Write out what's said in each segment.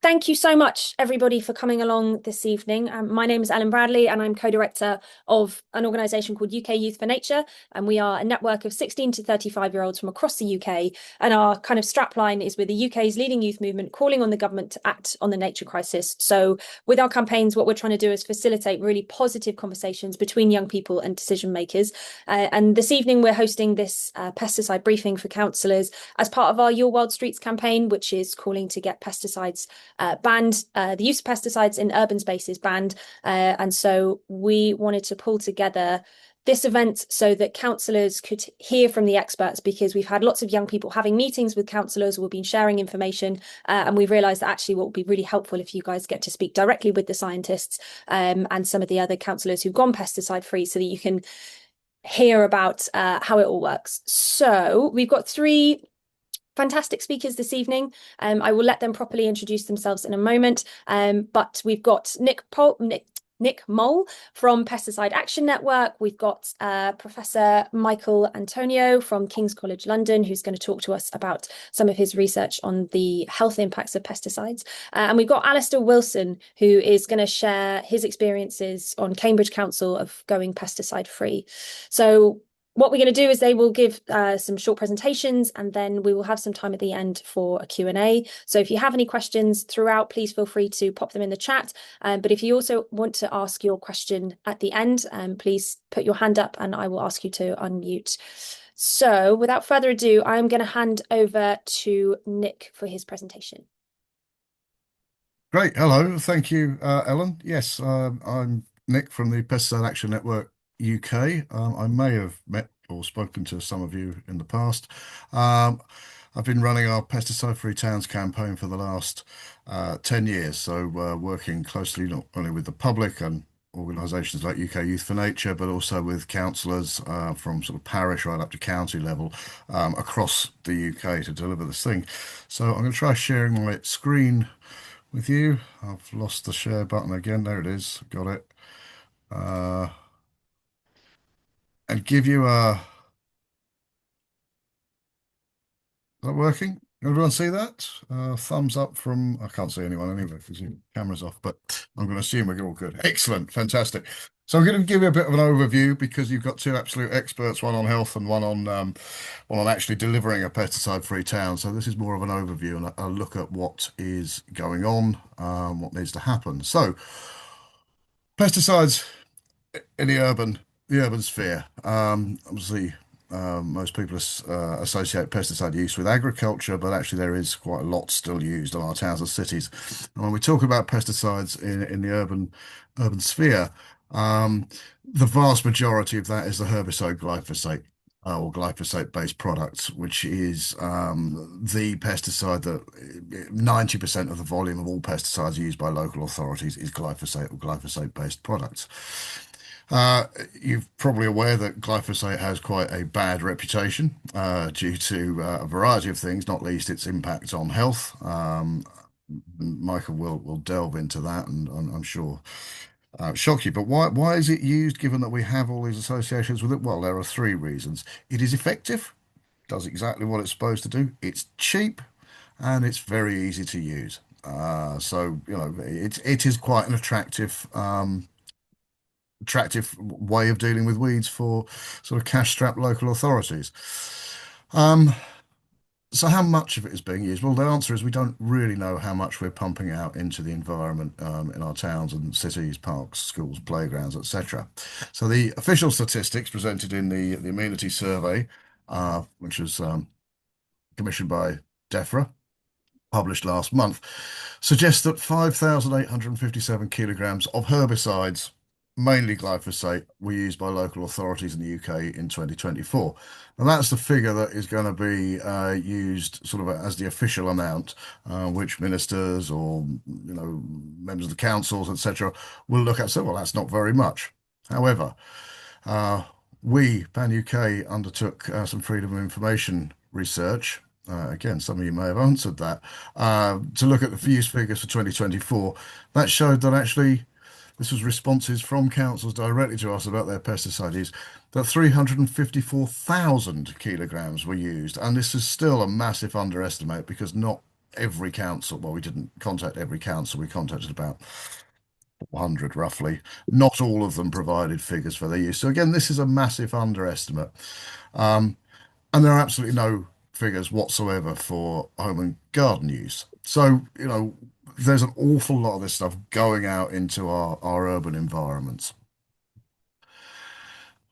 Thank you so much, everybody, for coming along this evening. My name is Ellen Bradley, and I'm co-director of an organisation called UK Youth for Nature. And we are a network of 16 to 35-year-olds from across the UK. And our kind of strapline is with the UK's leading youth movement, calling on the government to act on the nature crisis. So with our campaigns, what we're trying to do is facilitate really positive conversations between young people and decision makers. And this evening, we're hosting this pesticide briefing for councillors as part of our Your Wild Streets campaign, which is calling to get pesticides banned, the use of pesticides in urban spaces banned. And so we wanted to pull together this event so that councillors could hear from the experts, because we've had lots of young people having meetings with councillors, we've been sharing information, and we've realised that actually what would be really helpful if you guys get to speak directly with the scientists and some of the other councillors who've gone pesticide free, so that you can hear about how it all works. So we've got three fantastic speakers this evening. I will let them properly introduce themselves in a moment. But we've got Nick Mole from Pesticide Action Network. We've got Professor Michael Antoniou from King's College London, who's going to talk to us about some of his research on the health impacts of pesticides. And we've got Alistair Wilson, who is going to share his experiences on Cambridge Council of going pesticide free. So what we're going to do is they will give some short presentations, and then we will have some time at the end for a Q&A. So if you have any questions throughout, please feel free to pop them in the chat. But if you also want to ask your question at the end, please put your hand up and I will ask you to unmute. So without further ado, I'm going to hand over to Nick for his presentation. Great. Hello. Thank you, Ellen. Yes, I'm Nick from the Pesticide Action Network UK. I may have met or spoken to some of you in the past. I've been running our Pesticide Free Towns campaign for the last 10 years, so working closely not only with the public and organisations like UK Youth for Nature, but also with councillors from sort of parish right up to county level across the UK to deliver this thing. So I'm going to try sharing my screen with you. I've lost the share button again. There it is. Got it. And give you a... Is that working? Everyone see that? Thumbs up from... I can't see anyone anyway because the camera's off, but I'm going to assume we're all good. Excellent. Fantastic. So I'm going to give you a bit of an overview because you've got two absolute experts, one on health and one on actually delivering a pesticide-free town. So this is more of an overview and a look at what is going on, what needs to happen. So pesticides in the urban sphere. Obviously, most people associate pesticide use with agriculture, but actually there is quite a lot still used in our towns and cities. And when we talk about pesticides in the urban sphere, the vast majority of that is the herbicide glyphosate. Or glyphosate-based products, which is the pesticide that 90% of the volume of all pesticides used by local authorities is glyphosate or glyphosate-based products. You're probably aware that glyphosate has quite a bad reputation due to a variety of things, not least its impact on health. Michael will delve into that, and I'm sure shock you. But why is it used, given that we have all these associations with it? Well, there are three reasons. It is effective, does exactly what it's supposed to do. It's cheap, and it's very easy to use. So you know it is quite an attractive way of dealing with weeds for sort of cash-strapped local authorities. So how much of it is being used? Well, the answer is we don't really know how much we're pumping out into the environment in our towns and cities, parks, schools, playgrounds, etc. So the official statistics presented in the amenity survey, which was commissioned by DEFRA, published last month, suggests that 5,857 kilograms of herbicides, mainly glyphosate, were used by local authorities in the UK in 2024. And that's the figure that is going to be used sort of as the official amount, which ministers or members of the councils, etc., will look at and say, well, that's not very much. However, we, Pan UK, undertook some freedom of information research. Again, some of you may have answered that, to look at the use figures for 2024. That showed that actually this was responses from councils directly to us about their pesticide use, that 354,000 kilograms were used. And this is still a massive underestimate because not every council. Well, we didn't contact every council. We contacted about 400 roughly. Not all of them provided figures for their use. So again, this is a massive underestimate. Um, and there are absolutely no figures whatsoever for home and garden use. So, there's an awful lot of this stuff going out into our urban environments.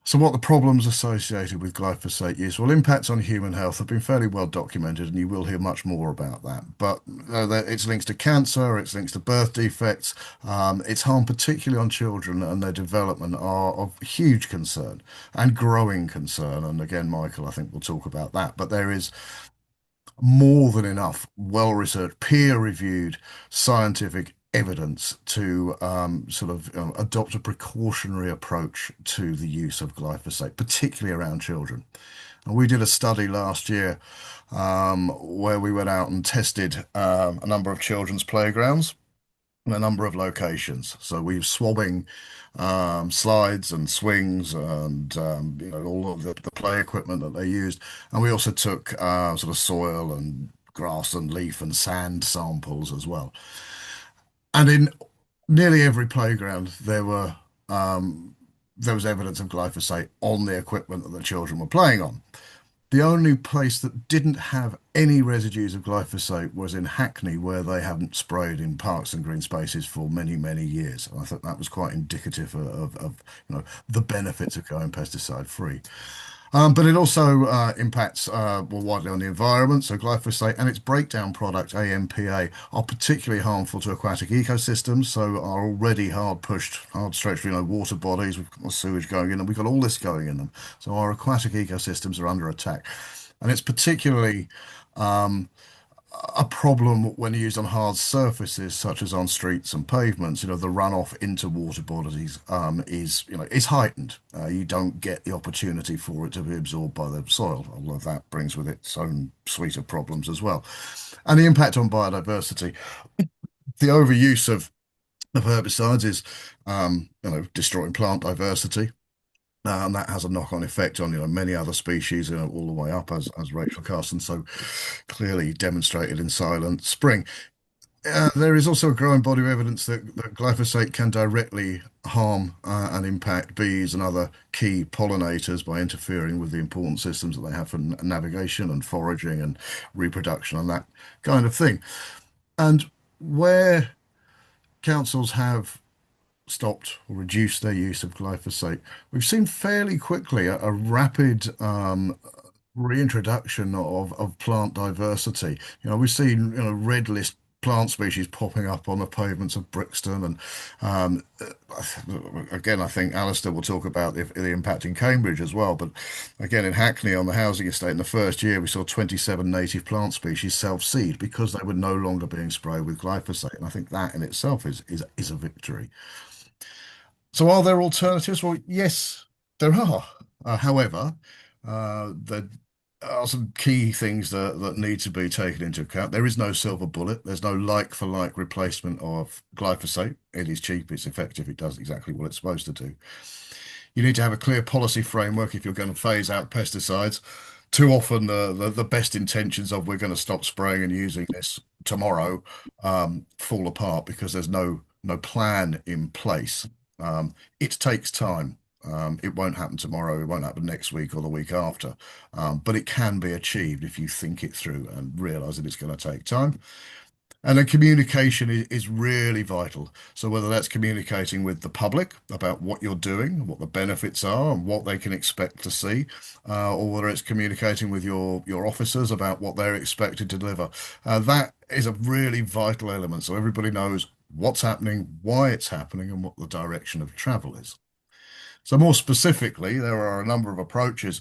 So what are the problems associated with glyphosate use? Well, impacts on human health have been fairly well documented, and you will hear much more about that. But its links to cancer, its links to birth defects, its harm particularly on children and their development are of huge concern and growing concern. And again, Michael, I think we'll talk about that. But there is more than enough well-researched, peer-reviewed scientific evidence to adopt a precautionary approach to the use of glyphosate, particularly around children. And we did a study last year where we went out and tested a number of children's playgrounds in a number of locations. So we were swabbing slides and swings and all of the play equipment that they used, and we also took sort of soil and grass and leaf and sand samples as well. And in nearly every playground, there was evidence of glyphosate on the equipment that the children were playing on. The only place that didn't have any residues of glyphosate was in Hackney, where they haven't sprayed in parks and green spaces for many, many years. And I thought that was quite indicative of the benefits of going pesticide free. But it also impacts more widely on the environment. So glyphosate and its breakdown product, AMPA, are particularly harmful to aquatic ecosystems. So are already hard pushed, hard stretched, water bodies. We've got sewage going in them. We've got all this going in them. So our aquatic ecosystems are under attack. And it's particularly a problem when used on hard surfaces such as on streets and pavements. The runoff into water bodies is heightened. You don't get the opportunity for it to be absorbed by the soil, although that brings with it its own suite of problems as well. And the impact on biodiversity. The overuse of herbicides is destroying plant diversity. And that has a knock-on effect on many other species, all the way up, as Rachel Carson so clearly demonstrated in Silent Spring. There is also a growing body of evidence that glyphosate can directly harm and impact bees and other key pollinators by interfering with the important systems that they have for navigation and foraging and reproduction and that kind of thing. And where councils have stopped or reduced their use of glyphosate, we've seen fairly quickly a rapid reintroduction of plant diversity. We've seen red list plant species popping up on the pavements of Brixton, and again, I think Alistair will talk about the impact in Cambridge as well. But again, in Hackney on the housing estate, in the first year, we saw 27 native plant species self-seed because they were no longer being sprayed with glyphosate, and I think that in itself is a victory. So are there alternatives? Well, yes, there are. However, there are some key things that need to be taken into account. There is no silver bullet. There's no like-for-like replacement of glyphosate. It is cheap, it's effective, it does exactly what it's supposed to do. You need to have a clear policy framework if you're going to phase out pesticides. Too often, the best intentions of we're going to stop spraying and using this tomorrow fall apart because there's no plan in place. It takes time. It won't happen tomorrow. It won't happen next week or the week after. But it can be achieved if you think it through and realize that it's going to take time. And then communication is really vital. So whether that's communicating with the public about what you're doing, what the benefits are, and what they can expect to see, or whether it's communicating with your officers about what they're expected to deliver, that is a really vital element. So everybody knows what's happening, why it's happening, and what the direction of travel is. So more specifically, there are a number of approaches.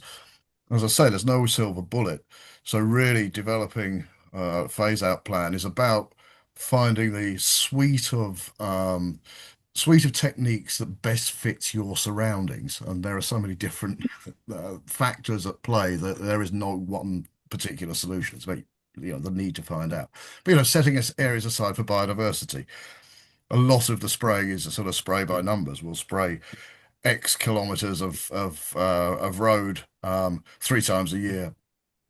As I say, there's no silver bullet. So really developing a phase out plan is about finding the suite of techniques that best fits your surroundings. And there are so many different factors at play that there is no one particular solution. It's about the need to find out. But setting areas aside for biodiversity. A lot of the spraying is a sort of spray by numbers. We'll spray X kilometers of road 3 times a year.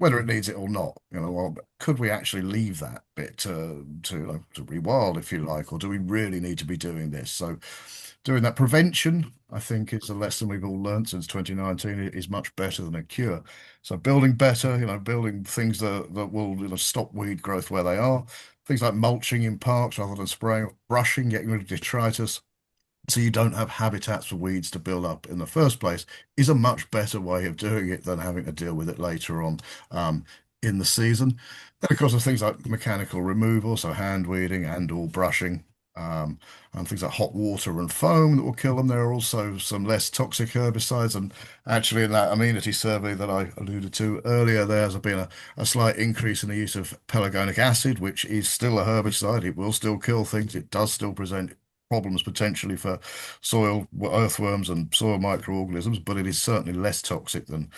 whether it needs it or not. Well, could we actually leave that bit to rewild, if you like, or do we really need to be doing this? So, doing that prevention, I think, is a lesson we've all learned since 2019. It is much better than a cure. So, building better, building things that will stop weed growth where they are. Things like mulching in parks rather than spraying, brushing, getting rid of detritus, so you don't have habitats for weeds to build up in the first place, is a much better way of doing it than having to deal with it later on um, in the season. Then, of course, there's things like mechanical removal, so hand weeding and or brushing, um, and things like hot water and foam that will kill them. There are also some less toxic herbicides, and actually in that amenity survey that I alluded to earlier, there has been a slight increase in the use of pelargonic acid, which is still a herbicide. It will still kill things. It does still present problems potentially for soil earthworms and soil microorganisms, but it is certainly less toxic than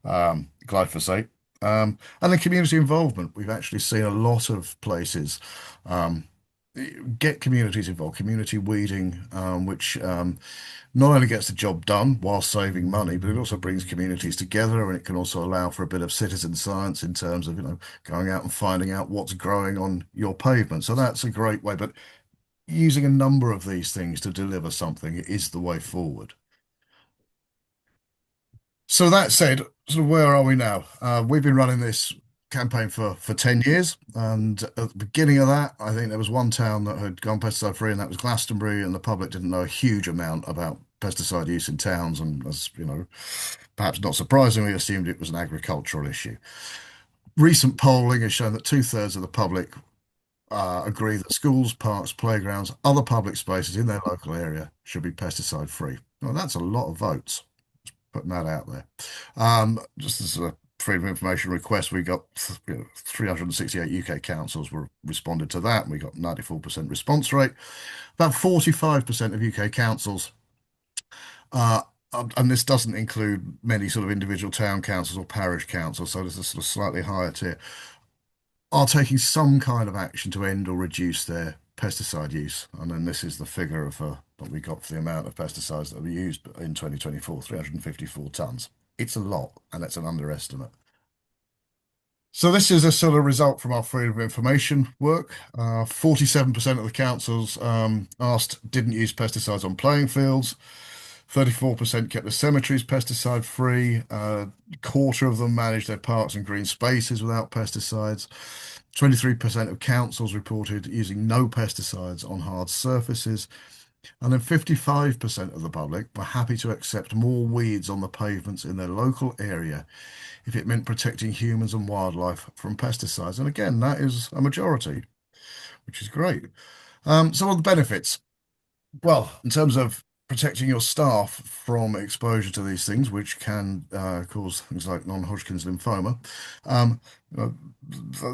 glyphosate. And then community involvement. We've actually seen a lot of places um, get communities involved, community weeding, which not only gets the job done while saving money, but it also brings communities together, and it can also allow for a bit of citizen science in terms of, going out and finding out what's growing on your pavement. So that's a great way. But using a number of these things to deliver something is the way forward. So that said, sort of where are we now? We've been running this campaign for 10 years, and at the beginning of that, I think there was one town that had gone pesticide free, and that was Glastonbury, and the public didn't know a huge amount about pesticide use in towns, and as perhaps not surprisingly, assumed it was an agricultural issue. Recent polling has shown that two-thirds of the public agree that schools, parks, playgrounds, other public spaces in their local area should be pesticide free. Well, that's a lot of votes, putting that out there. Just as a freedom of information request, we got 368 UK councils were responded to that, and we got 94% response rate. About 45% of UK councils, uh, and this doesn't include many sort of individual town councils or parish councils, so there's a sort of slightly higher tier, are taking some kind of action to end or reduce their pesticide use. And then this is the figure of what we got for the amount of pesticides that were used in 2024, 354 tons. It's a lot, and it's an underestimate. So this is a sort of result from our freedom of information work. 47% of the councils asked didn't use pesticides on playing fields. 34% kept the cemeteries pesticide free. A quarter of them managed their parks and green spaces without pesticides. 23% of councils reported using no pesticides on hard surfaces. And then 55% of the public were happy to accept more weeds on the pavements in their local area if it meant protecting humans and wildlife from pesticides. And again, that is a majority, which is great. So what are the benefits? Well, in terms of protecting your staff from exposure to these things, which can cause things like non-Hodgkin's lymphoma, um, you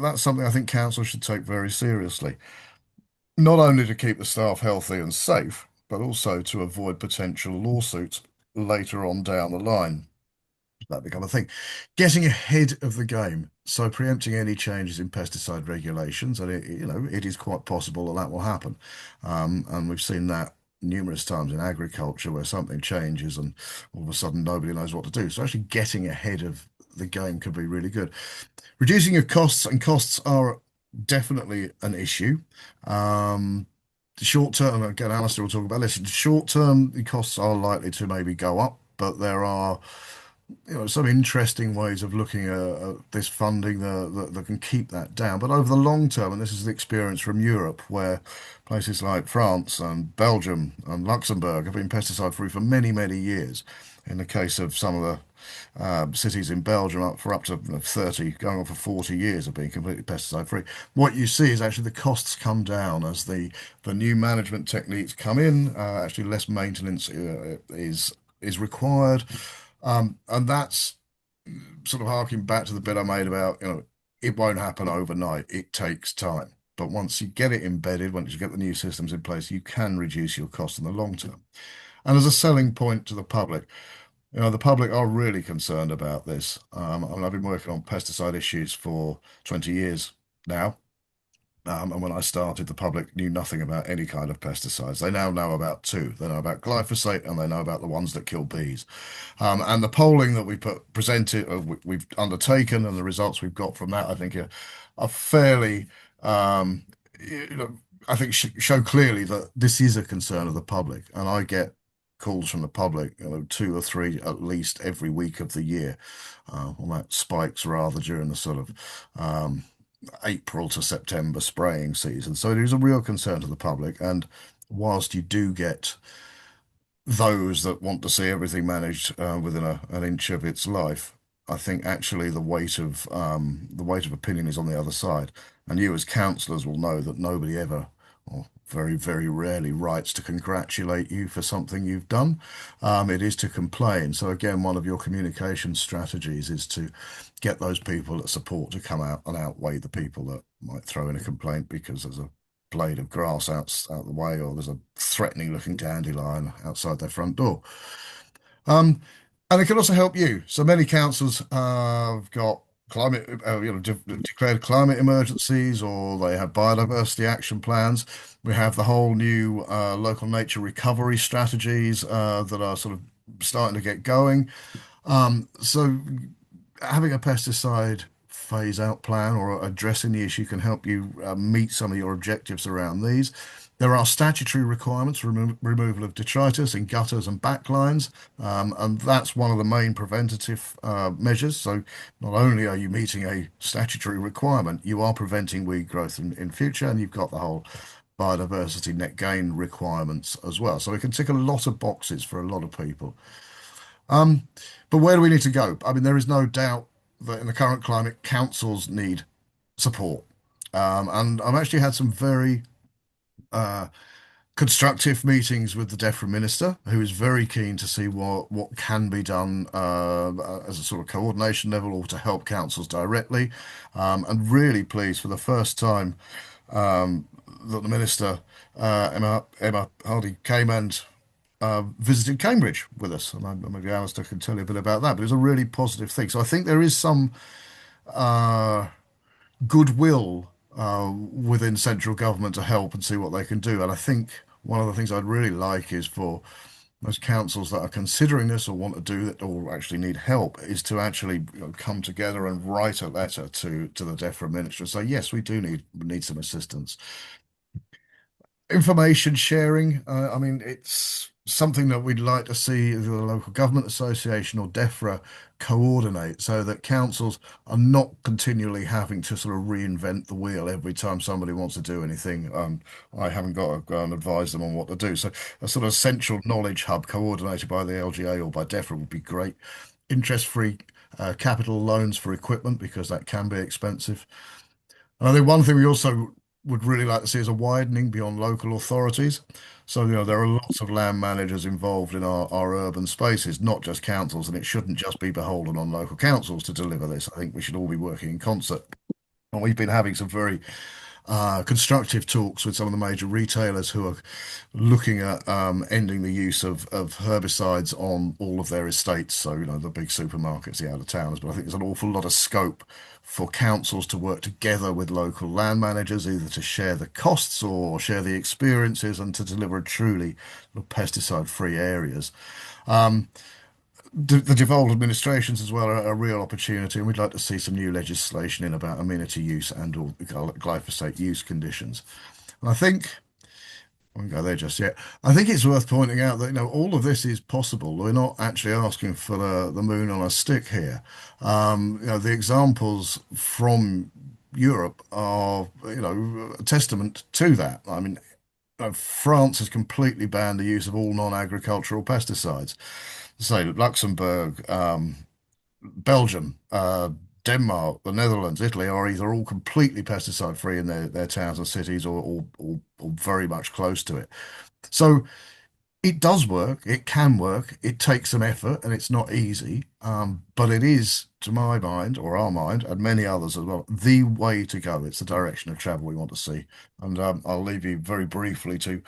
that's something I think councils should take very seriously. Not only to keep the staff healthy and safe, but also to avoid potential lawsuits later on down the line. That become a thing. Getting ahead of the game, so preempting any changes in pesticide regulations, and it is quite possible that that will happen. And we've seen that numerous times in agriculture where something changes and all of a sudden nobody knows what to do. So actually getting ahead of the game could be really good. Reducing your costs, and costs are definitely an issue. The short term, again, Alistair will talk about this. Short term, the costs are likely to maybe go up, but there are some interesting ways of looking at this funding that can keep that down. But over the long term, and this is the experience from Europe, where places like France and Belgium and Luxembourg have been pesticide free for many, many years. In the case of some of the cities in Belgium, up to 30, going on for 40 years of being completely pesticide free. What you see is actually the costs come down as the new management techniques come in. Actually, less maintenance is required. And that's sort of harking back to the bit I made about, it won't happen overnight. It takes time. But once you get it embedded, once you get the new systems in place, you can reduce your costs in the long term. And as a selling point to the public, the public are really concerned about this. I've been working on pesticide issues for 20 years now. And when I started, the public knew nothing about any kind of pesticides. They now know about two. They know about glyphosate and they know about the ones that kill bees. And the polling that presented, we've undertaken, and the results we've got from that, I think, are fairly, um, you know, I think show clearly that this is a concern of the public. And I get calls from the public, two or three at least every week of the year. Well, that spikes rather during the sort of April to September spraying season. So it is a real concern to the public. And whilst you do get those that want to see everything managed within an inch of its life, I think actually the weight of opinion is on the other side. And you as councillors will know that nobody ever, or very, very rarely, writes to congratulate you for something you've done. It is to complain. So again, one of your communication strategies is to get those people that support to come out and outweigh the people that might throw in a complaint because there's a blade of grass out the way, or there's a threatening looking dandelion outside their front door. Um, and it can also help you. So many councils have got climate, declared climate emergencies, or they have biodiversity action plans. We have the whole new local nature recovery strategies that are sort of starting to get going. So having a pesticide phase out plan or addressing the issue can help you meet some of your objectives around these. There are statutory requirements for removal of detritus in gutters and backlines, and that's one of the main preventative measures. So not only are you meeting a statutory requirement, you are preventing weed growth in future, and you've got the whole biodiversity net gain requirements as well. So it can tick a lot of boxes for a lot of people. Um, but where do we need to go? I mean, there is no doubt that in the current climate, councils need support. And I've actually had some very uh, constructive meetings with the DEFRA minister, who is very keen to see what can be done as a sort of coordination level or to help councils directly. And really pleased for the first time that the minister, Emma Hardy, came and visited Cambridge with us. And maybe Alistair can tell you a bit about that, but it's a really positive thing. So I think there is some uh, goodwill within central government to help and see what they can do. And I think one of the things I'd really like is for those councils that are considering this or want to do it or actually need help is to actually come together and write a letter to the DEFRA minister and say, yes, we do need some assistance. Information sharing, I mean, it's something that we'd like to see the local government association or DEFRA coordinate so that councils are not continually having to sort of reinvent the wheel every time somebody wants to do anything. I haven't got to go and advise them on what to do. So a sort of central knowledge hub coordinated by the LGA or by DEFRA would be great. Interest-free capital loans for equipment because that can be expensive. And I think one thing we also would really like to see is a widening beyond local authorities. So, there are lots of land managers involved in our urban spaces, not just councils, and it shouldn't just be beholden on local councils to deliver this. I think we should all be working in concert. And we've been having some very constructive talks with some of the major retailers who are looking at ending the use of herbicides on all of their estates. So, the big supermarkets, the out of towners. But I think there's an awful lot of scope for councils to work together with local land managers, either to share the costs or share the experiences and to deliver truly pesticide-free areas. Um, the devolved administrations as well are a real opportunity, and we'd like to see some new legislation in about amenity use and or glyphosate use conditions. And I think I won't go there just yet. I think it's worth pointing out that all of this is possible. We're not actually asking for the moon on a stick here. The examples from Europe are a testament to that. I mean, France has completely banned the use of all non-agricultural pesticides. So Luxembourg, Belgium, Denmark, the Netherlands, Italy are either all completely pesticide free in their towns and cities or very much close to it. So it does work, it can work, it takes some effort and it's not easy. But it is, to my mind, or our mind, and many others as well, the way to go. It's the direction of travel we want to see. And I'll leave you very briefly to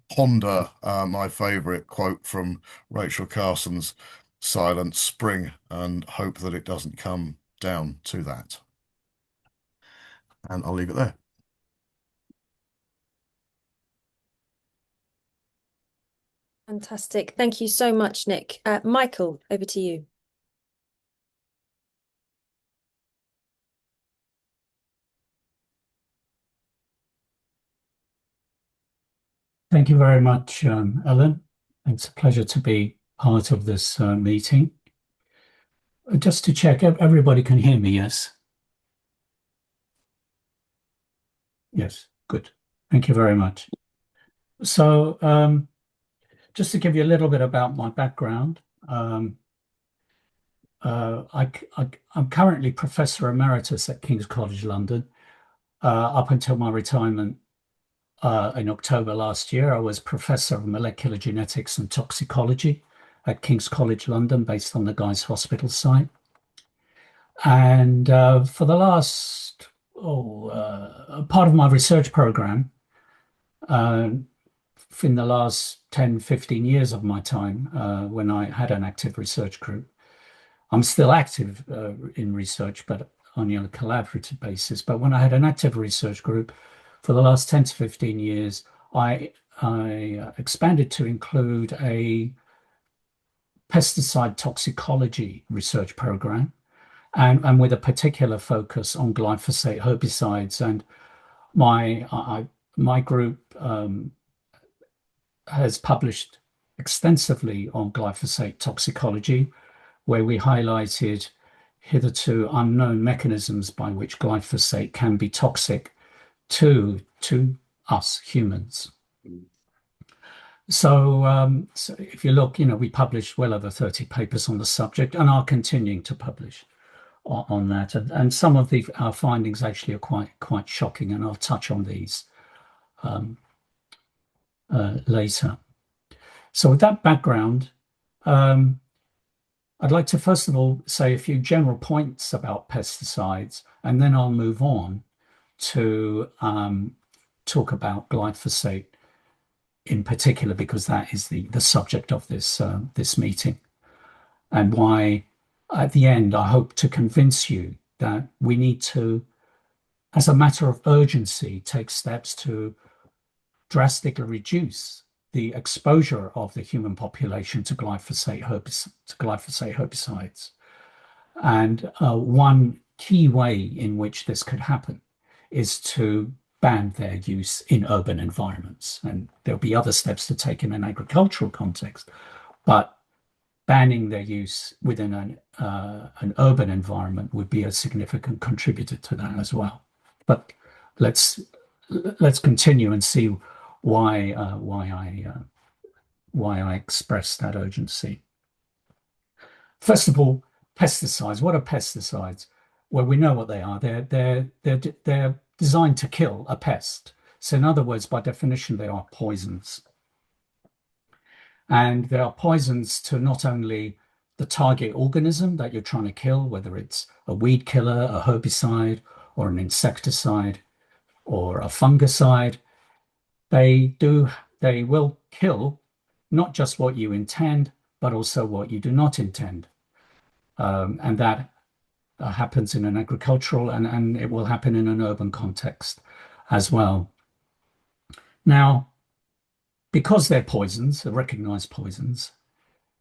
ponder my favourite quote from Rachel Carson's Silent Spring and hope that it doesn't come down to that. And I'll leave it there. Fantastic. Thank you so much, Nick. Michael, over to you. Thank you very much, Ellen. It's a pleasure to be part of this meeting. Just to check, everybody can hear me, yes? Yes, good. Thank you very much. So, just to give you a little bit about my background, I'm currently Professor Emeritus at King's College London. Up until my retirement in October last year, I was Professor of Molecular Genetics and Toxicology at King's College London, based on the Guy's Hospital site. And for the last part of my research program, in the last 10, 15 years of my time, when I had an active research group, I'm still active in research, but only on a collaborative basis. But when I had an active research group for the last 10 to 15 years, I expanded to include a pesticide toxicology research program, and with a particular focus on glyphosate herbicides. And my group has published extensively on glyphosate toxicology, where we highlighted hitherto unknown mechanisms by which glyphosate can be toxic to us humans. So if you look, we published well over 30 papers on the subject and are continuing to publish on that. And some of our findings actually are quite shocking, and I'll touch on these later. So with that background, I'd like to first of all say a few general points about pesticides, and then I'll move on to talk about glyphosate in particular, because that is the subject of this meeting, and why at the end I hope to convince you that we need to, as a matter of urgency, take steps to drastically reduce the exposure of the human population to glyphosate herbicides. And one key way in which this could happen is to ban their use in urban environments. And there'll be other steps to take in an agricultural context, but banning their use within an urban environment would be a significant contributor to that as well. But let's continue and see why I express that urgency. First of all, pesticides. What are pesticides? Well, we know what they are. They're designed to kill a pest. So in other words, by definition, they are poisons. And they are poisons to not only the target organism that you're trying to kill, whether it's a weed killer, a herbicide, or an insecticide, or a fungicide. They will kill not just what you intend, but also what you do not intend. And that happens in an agricultural and it will happen in an urban context as well. Now, because they're poisons, they're recognized poisons,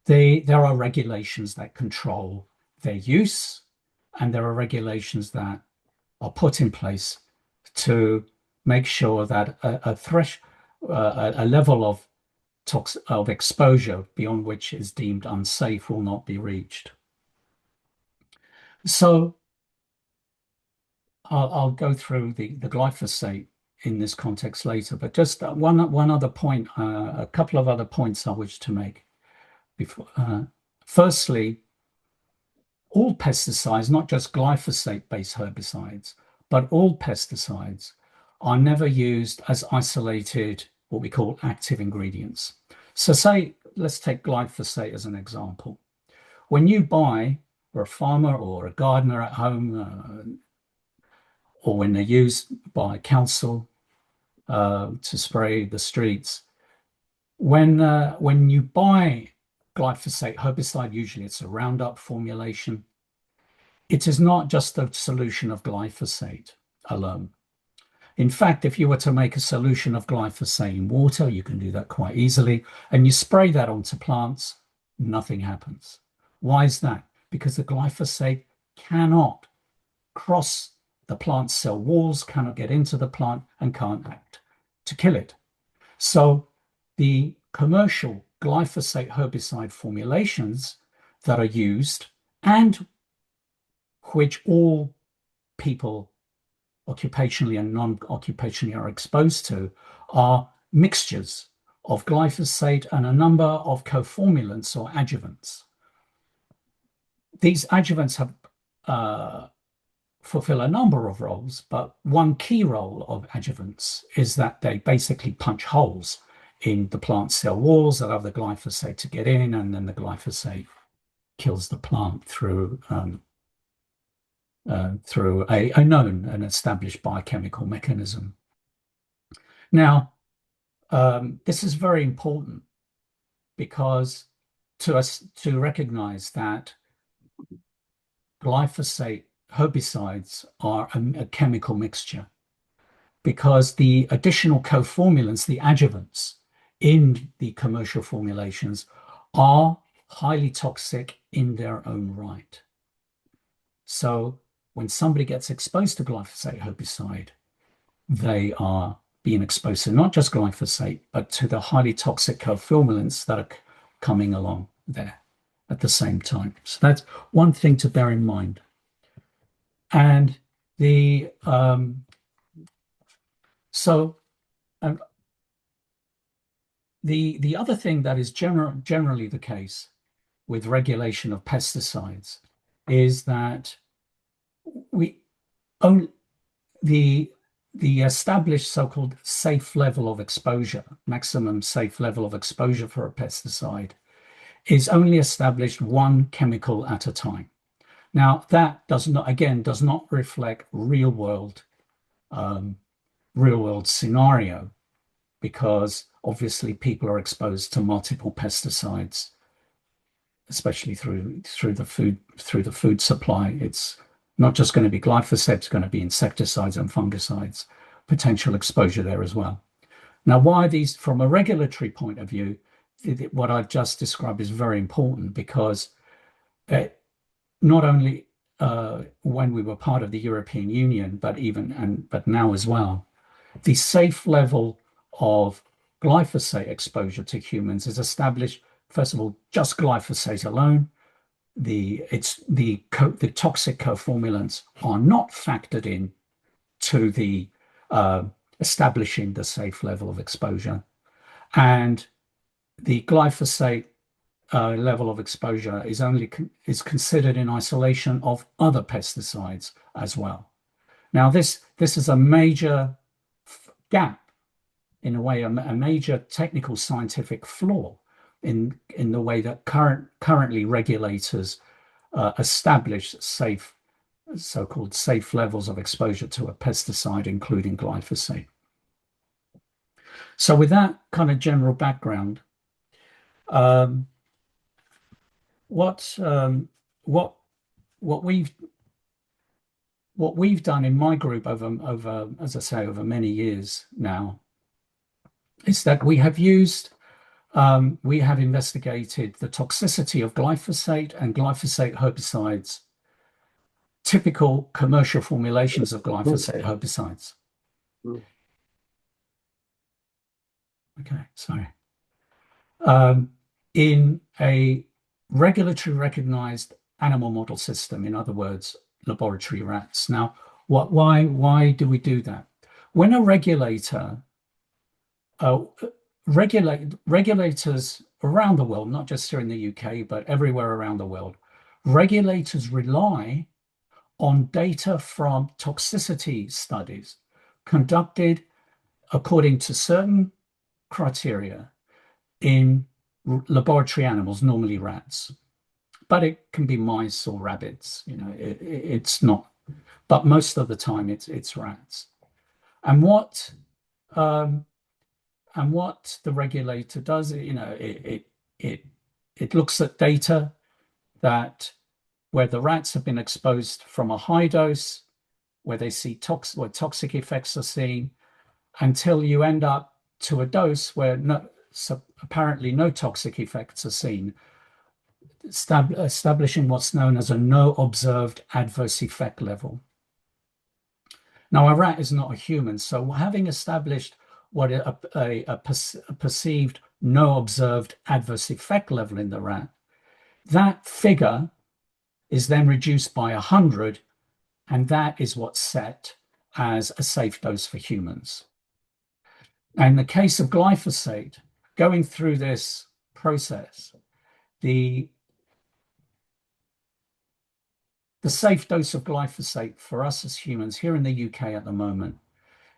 there are regulations that control their use, and there are regulations that are put in place to make sure that a level of exposure beyond which is deemed unsafe will not be reached. So I'll go through the glyphosate in this context later, but just one other point, a couple of other points I wish to make before. Firstly, all pesticides, not just glyphosate-based herbicides, but all pesticides are never used as isolated, what we call active ingredients. So let's take glyphosate as an example. When you buy, or a farmer or a gardener at home, or when they're used by council to spray the streets, when you buy glyphosate herbicide, usually it's a Roundup formulation, it is not just a solution of glyphosate alone. In fact, if you were to make a solution of glyphosate in water, you can do that quite easily, and you spray that onto plants, nothing happens. Why is that? Because the glyphosate cannot cross the plant cell walls, cannot get into the plant, and can't act to kill it. So the commercial glyphosate herbicide formulations that are used, and which all people occupationally and non-occupationally are exposed to, are mixtures of glyphosate and a number of coformulants or adjuvants. These adjuvants have fulfill a number of roles, but one key role of adjuvants is that they basically punch holes in the plant cell walls that allow the glyphosate to get in, and then the glyphosate kills the plant through a known and established biochemical mechanism. Now, this is very important because to recognize that glyphosate herbicides are a chemical mixture, because the additional coformulants, the adjuvants in the commercial formulations, are highly toxic in their own right. So when somebody gets exposed to glyphosate herbicide, they are being exposed to not just glyphosate, but to the highly toxic coformulants that are coming along there at the same time. So that's one thing to bear in mind. And the the other thing that is generally the case with regulation of pesticides is that the established so-called safe level of exposure, maximum safe level of exposure for a pesticide, is only established one chemical at a time. Now, that does not reflect real world scenario, because obviously people are exposed to multiple pesticides, especially through the food supply. It's not just going to be glyphosate, it's going to be insecticides and fungicides, potential exposure there as well. Now, why these, from a regulatory point of view, what I've just described is very important, because not only when we were part of the European Union, but now as well, the safe level of glyphosate exposure to humans is established, first of all, just glyphosate alone. The toxic coformulants are not factored in to the establishing the safe level of exposure, and the glyphosate level of exposure is considered in isolation of other pesticides as well. Now, this is a major gap, in a way, a major technical scientific flaw in the way that currently regulators establish so-called safe levels of exposure to a pesticide, including glyphosate. So with that kind of general background, what we've done in my group over, as I say, over many years now, is that we have investigated the toxicity of glyphosate and glyphosate herbicides, typical commercial formulations of glyphosate herbicides. Okay, sorry. In a regulatory recognized animal model system, in other words, laboratory rats. Now, why do we do that? When a regulator, regulators around the world, not just here in the UK, but everywhere around the world, regulators rely on data from toxicity studies conducted according to certain criteria in laboratory animals, normally rats, but it can be mice or rabbits. It's not, but most of the time it's rats. And what the regulator does, it looks at data that where the rats have been exposed from a high dose where they see where toxic effects are seen, until you end up to a dose where apparently no toxic effects are seen, establishing what's known as a no observed adverse effect level. Now, a rat is not a human, so having established what a perceived no observed adverse effect level in the rat, that figure is then reduced by 100, and that is what's set as a safe dose for humans. And in the case of glyphosate, going through this process, the safe dose of glyphosate for us as humans here in the UK at the moment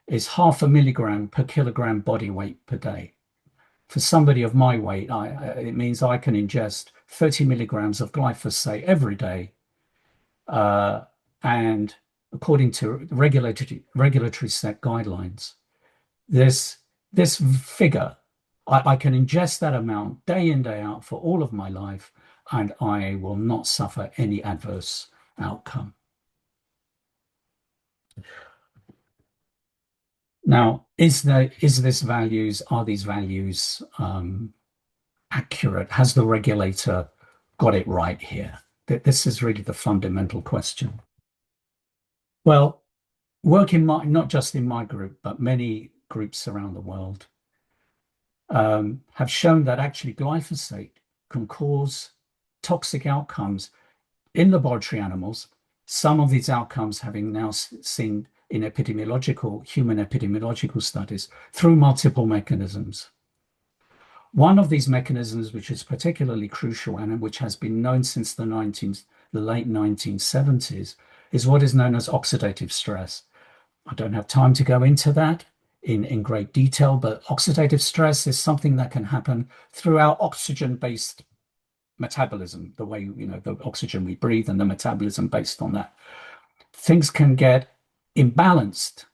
is 0.5 milligram per kilogram body weight per day. For somebody of my weight, it means I can ingest 30 milligrams of glyphosate every day. And according to regulatory set guidelines, this figure, I can ingest that amount day in, day out for all of my life, and I will not suffer any adverse outcome. Now, are these values accurate? Has the regulator got it right here? This is really the fundamental question. Well, not just in my group, but many groups around the world have shown that actually glyphosate can cause toxic outcomes in laboratory animals. Some of these outcomes having now seen in human epidemiological studies through multiple mechanisms. One of these mechanisms, which is particularly crucial and which has been known since the late 1970s, is what is known as oxidative stress. I don't have time to go into that in great detail, but oxidative stress is something that can happen through our oxygen-based metabolism, the way, the oxygen we breathe and the metabolism based on that. Things can get imbalanced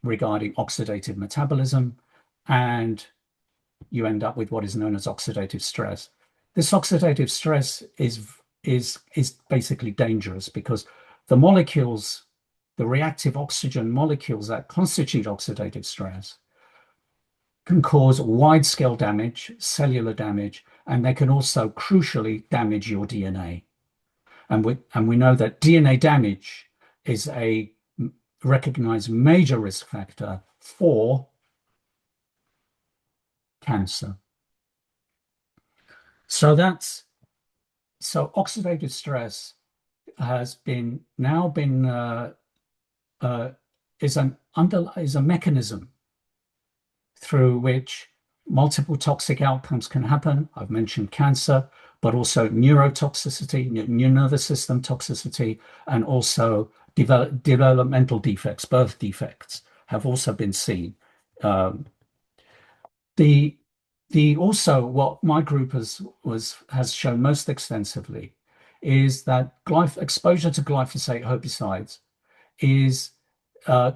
regarding oxidative metabolism, and you end up with what is known as oxidative stress. This oxidative stress is basically dangerous because the molecules, the reactive oxygen molecules that constitute oxidative stress, can cause wide-scale damage, cellular damage, and they can also crucially damage your DNA. And we know that DNA damage is a recognized major risk factor for cancer. So oxidative stress has is a mechanism through which multiple toxic outcomes can happen. I've mentioned cancer, but also neurotoxicity, nervous system toxicity, and also developmental defects, birth defects have also been seen. Also, what my group has shown most extensively is that exposure to glyphosate herbicides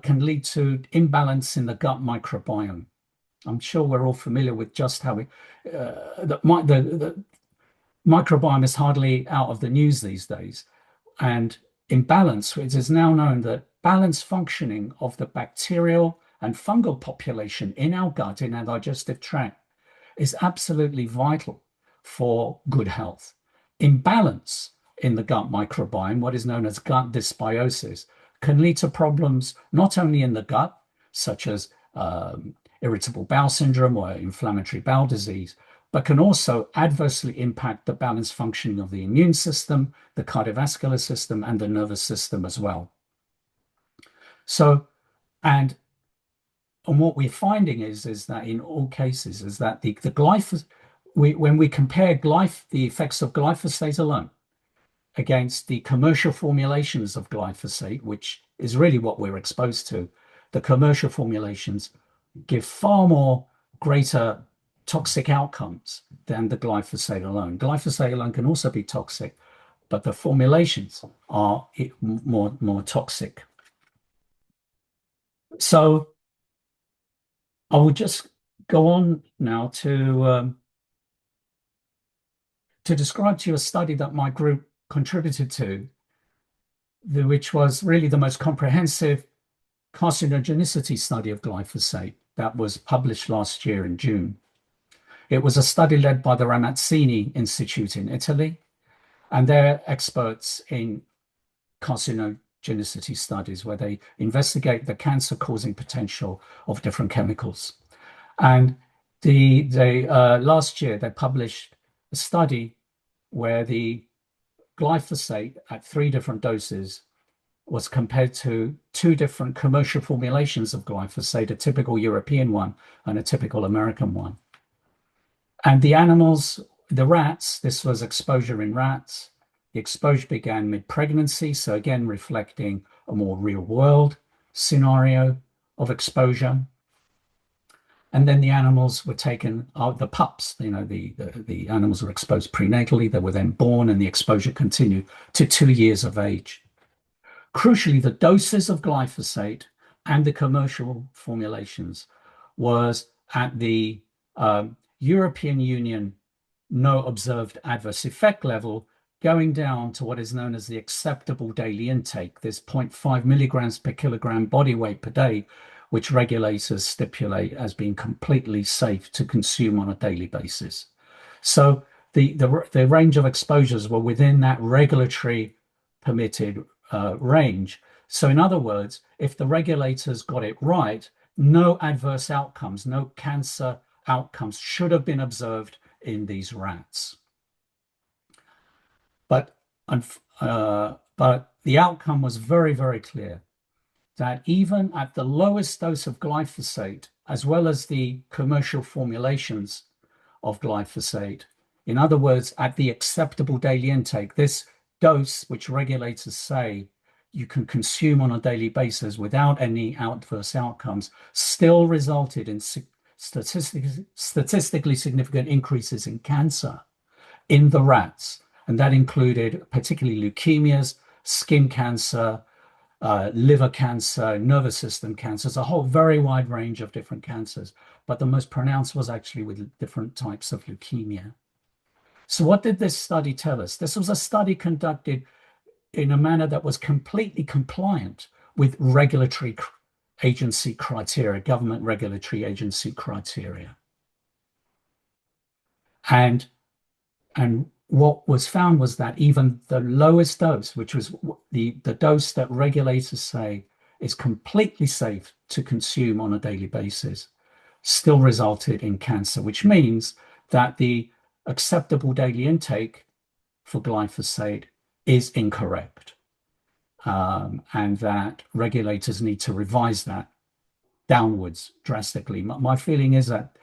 can lead to imbalance in the gut microbiome. I'm sure we're all familiar with just how the microbiome is hardly out of the news these days. And imbalance, it is now known that balanced functioning of the bacterial and fungal population in our gut, in our digestive tract, is absolutely vital for good health. Imbalance in the gut microbiome, what is known as gut dysbiosis, can lead to problems not only in the gut, such as irritable bowel syndrome or inflammatory bowel disease, but can also adversely impact the balanced functioning of the immune system, the cardiovascular system, and the nervous system as well. So, and what we're finding is that in all cases, is that the glyphosate, when we compare the effects of glyphosate alone against the commercial formulations of glyphosate, which is really what we're exposed to, the commercial formulations give far more greater toxic outcomes than the glyphosate alone. Glyphosate alone can also be toxic, but the formulations are more toxic. So I will just go on now to describe to you a study that my group contributed to which was really the most comprehensive carcinogenicity study of glyphosate that was published last year in June. It was a study led by the Ramazzini Institute in Italy, and they're experts in carcinogenicity studies where they investigate the cancer-causing potential of different chemicals. And last year they published a study where the glyphosate at 3 different doses was compared to 2 different commercial formulations of glyphosate, a typical European one and a typical American one. And the animals, the rats, this was exposure in rats. The exposure began mid-pregnancy, so again reflecting a more real-world scenario of exposure. And then the animals were taken, the pups, the animals were exposed prenatally, they were then born, and the exposure continued to 2 years of age. Crucially, the doses of glyphosate and the commercial formulations was at the European Union no observed adverse effect level, going down to what is known as the acceptable daily intake. There's 0.5 milligrams per kilogram body weight per day, which regulators stipulate as being completely safe to consume on a daily basis. So the range of exposures were within that regulatory permitted range. So in other words, if the regulators got it right, no adverse outcomes, no cancer outcomes should have been observed in these rats. But the outcome was very, very clear that even at the lowest dose of glyphosate, as well as the commercial formulations of glyphosate, in other words, at the acceptable daily intake, this dose, which regulators say you can consume on a daily basis without any adverse outcomes, still resulted in statistically significant increases in cancer in the rats. And that included particularly leukemias, skin cancer, liver cancer, nervous system cancers, a whole very wide range of different cancers. But the most pronounced was actually with different types of leukemia. So what did this study tell us? This was a study conducted in a manner that was completely compliant with regulatory agency criteria, government regulatory agency criteria. And what was found was that even the lowest dose, which was the dose that regulators say is completely safe to consume on a daily basis, still resulted in cancer, which means that the acceptable daily intake for glyphosate is incorrect, and that regulators need to revise that downwards drastically. My feeling is that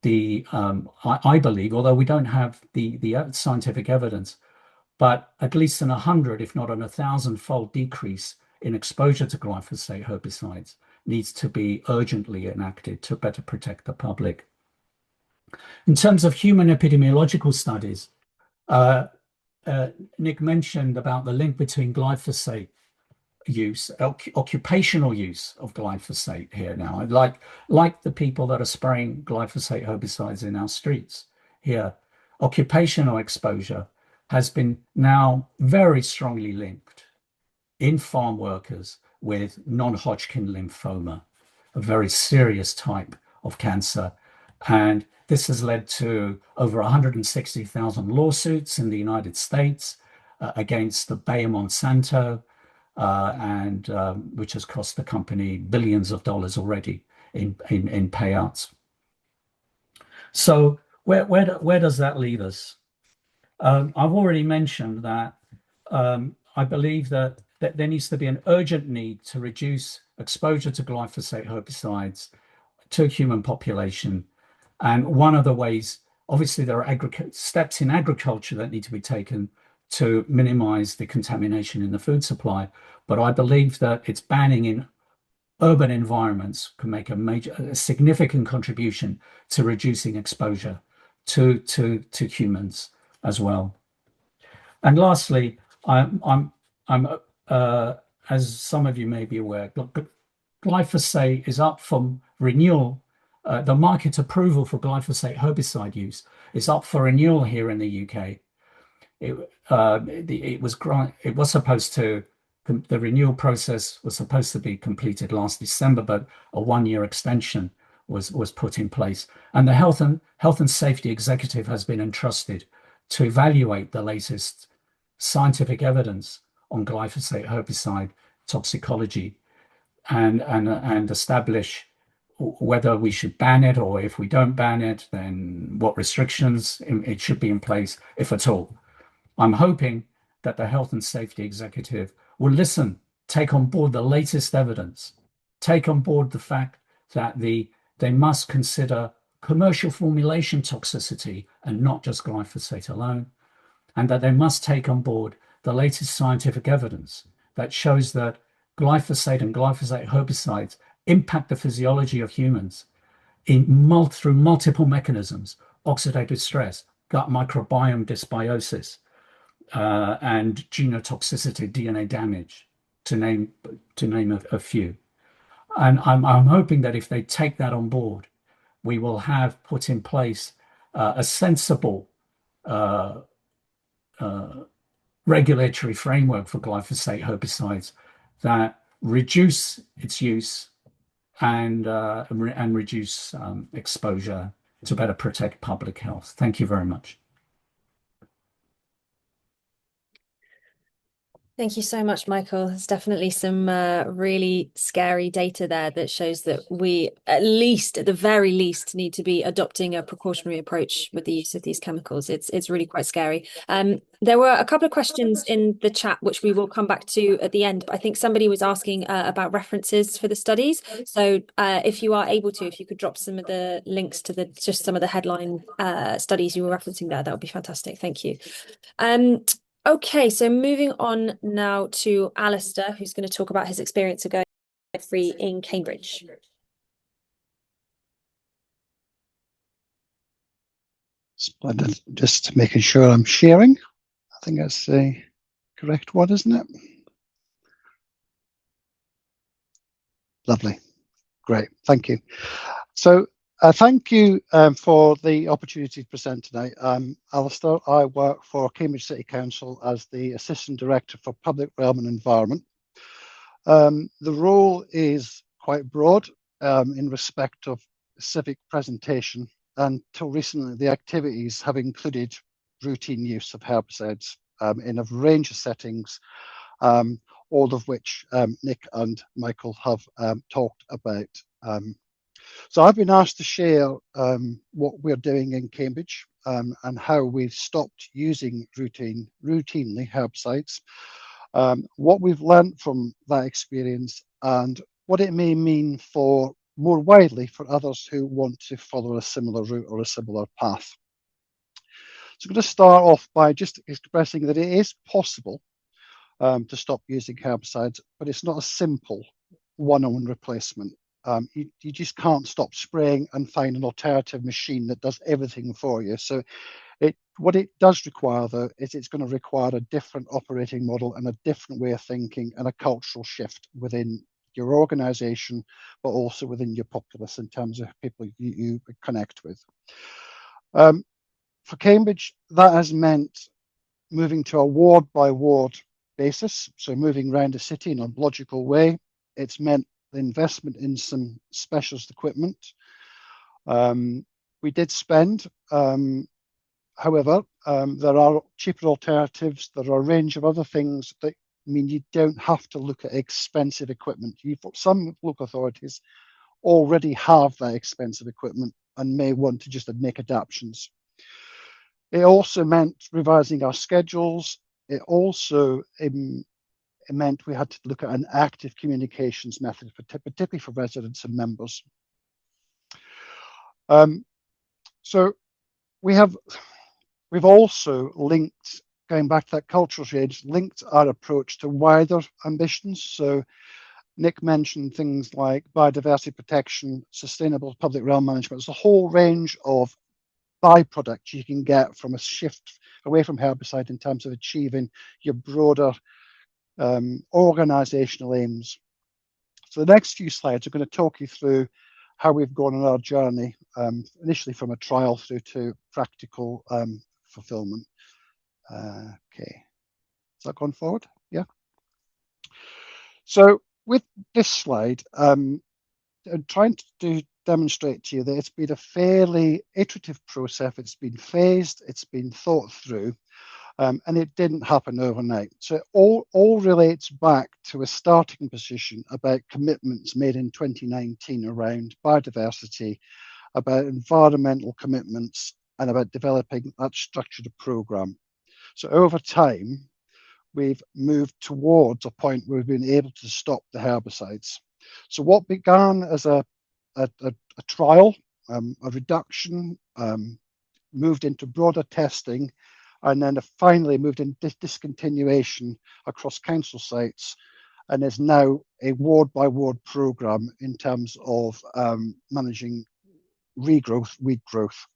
I believe, although we don't have the scientific evidence, but at least an 100, if not an 1,000-fold decrease in exposure to glyphosate herbicides needs to be urgently enacted to better protect the public. In terms of human epidemiological studies, Nick mentioned about the link between glyphosate use, occupational use of glyphosate here now. Like the people that are spraying glyphosate herbicides in our streets here, occupational exposure has been now very strongly linked in farm workers with non-Hodgkin lymphoma, a very serious type of cancer. And this has led to over 160,000 lawsuits in the United States against the Bayer Monsanto, which has cost the company billions of dollars already in payouts. So where does that leave us? I've already mentioned that I believe that there needs to be an urgent need to reduce exposure to glyphosate herbicides to a human population. And one of the ways, obviously, there are steps in agriculture that need to be taken to minimize the contamination in the food supply. But I believe that its banning in urban environments can make a significant contribution to reducing exposure to humans as well. And lastly, as some of you may be aware, glyphosate is up for renewal. The market approval for glyphosate herbicide use is up for renewal here in the UK. It was supposed to the renewal process was supposed to be completed last December, but a 1-year extension was put in place. And the Health and Safety Executive has been entrusted to evaluate the latest scientific evidence on glyphosate herbicide toxicology and establish whether we should ban it, or if we don't ban it, then what restrictions it should be in place, if at all. I'm hoping that the Health and Safety Executive will listen, take on board the latest evidence, take on board the fact that they must consider commercial formulation toxicity and not just glyphosate alone, and that they must take on board the latest scientific evidence that shows that glyphosate and glyphosate herbicides impact the physiology of humans through multiple mechanisms: oxidative stress, gut microbiome dysbiosis, and genotoxicity, DNA damage, to name a few. And I'm hoping that if they take that on board, we will have put in place a sensible regulatory framework for glyphosate herbicides that reduce its use and reduce exposure to better protect public health. Thank you very much. Thank you so much, Michael. There's definitely some really scary data there that shows that we, at the very least, need to be adopting a precautionary approach with the use of these chemicals. It's really quite scary. There were a couple of questions in the chat, which we will come back to at the end. But I think somebody was asking about references for the studies. So if you are able to, if you could drop some of the links to just some of the headline studies you were referencing there, that would be fantastic. Thank you. Okay, so moving on now to Alistair, who's going to talk about his experience of going free in Cambridge. Splendid. Just making sure I'm sharing. I think that's the correct one, isn't it? Lovely. Great. Thank you. So thank you for the opportunity to present tonight. Alistair, I work for Cambridge City Council as the Assistant Director for Public Realm and Environment. The role is quite broad in respect of civic presentation. Until recently, the activities have included routine use of herbicides in a range of settings, all of which Nick and Michael have talked about. So I've been asked to share what we're doing in Cambridge and how we've stopped using routinely herbicides, what we've learned from that experience, and what it may mean for more widely for others who want to follow a similar route or a similar path. So I'm going to start off by just expressing that it is possible to stop using herbicides, but it's not a simple one-on-one replacement. You just can't stop spraying and find an alternative machine that does everything for you. So what it does require, though, is it's going to require a different operating model and a different way of thinking and a cultural shift within your organisation, but also within your populace in terms of people you connect with. For Cambridge, that has meant moving to a ward-by-ward basis, so moving around the city in a logical way. It's meant the investment in some specialist equipment. We did spend, however, there are cheaper alternatives. There are a range of other things that mean you don't have to look at expensive equipment. Some local authorities already have that expensive equipment and may want to just make adaptations. It also meant revising our schedules. It also meant we had to look at an active communications method, particularly for residents and members. So we've also linked, going back to that cultural change, linked our approach to wider ambitions. So Nick mentioned things like biodiversity protection, sustainable public realm management. There's a whole range of byproducts you can get from a shift away from herbicide in terms of achieving your broader organisational aims. So the next few slides are going to talk you through how we've gone on our journey, initially from a trial through to practical fulfilment. Okay, is that gone forward? Yeah. So with this slide, I'm trying to demonstrate to you that it's been a fairly iterative process. It's been phased, it's been thought through, and it didn't happen overnight. So it all relates back to a starting position about commitments made in 2019 around biodiversity, about environmental commitments, and about developing that structured programme. So over time, we've moved towards a point where we've been able to stop the herbicides. So what began as a trial, a reduction, moved into broader testing, and then finally moved into discontinuation across council sites, and is now a ward-by-ward programme in terms of managing regrowth, weed growth.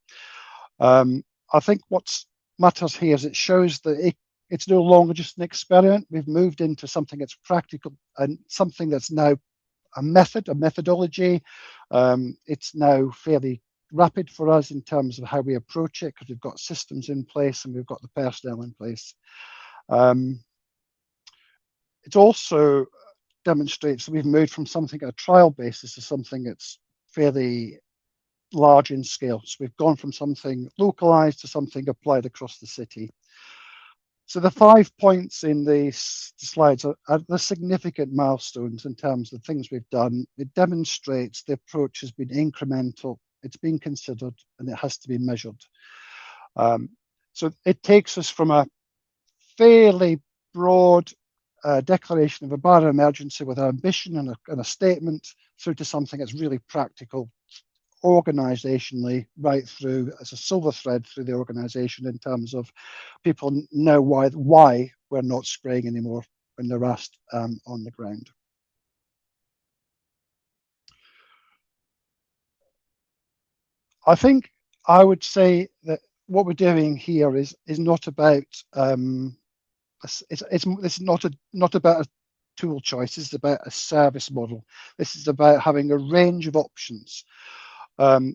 I think what matters here is it shows that it's no longer just an experiment. We've moved into something that's practical and something that's now a methodology. It's now fairly rapid for us in terms of how we approach it, because we've got systems in place and we've got the personnel in place. It also demonstrates that we've moved from something at a trial basis to something that's fairly large in scale. So we've gone from something localized to something applied across the city. So the 5 points in the slides are the significant milestones in terms of things we've done. It demonstrates the approach has been incremental, it's been considered, and it has to be measured. So it takes us from a fairly broad declaration of a bioemergency with an ambition and a statement through to something that's really practical, organisationally, right through as a silver thread through the organisation in terms of people know why we're not spraying anymore when they're asked on the ground. I think I would say that what we're doing here is not about it's not about a tool choice. It's about a service model. This is about having a range of options.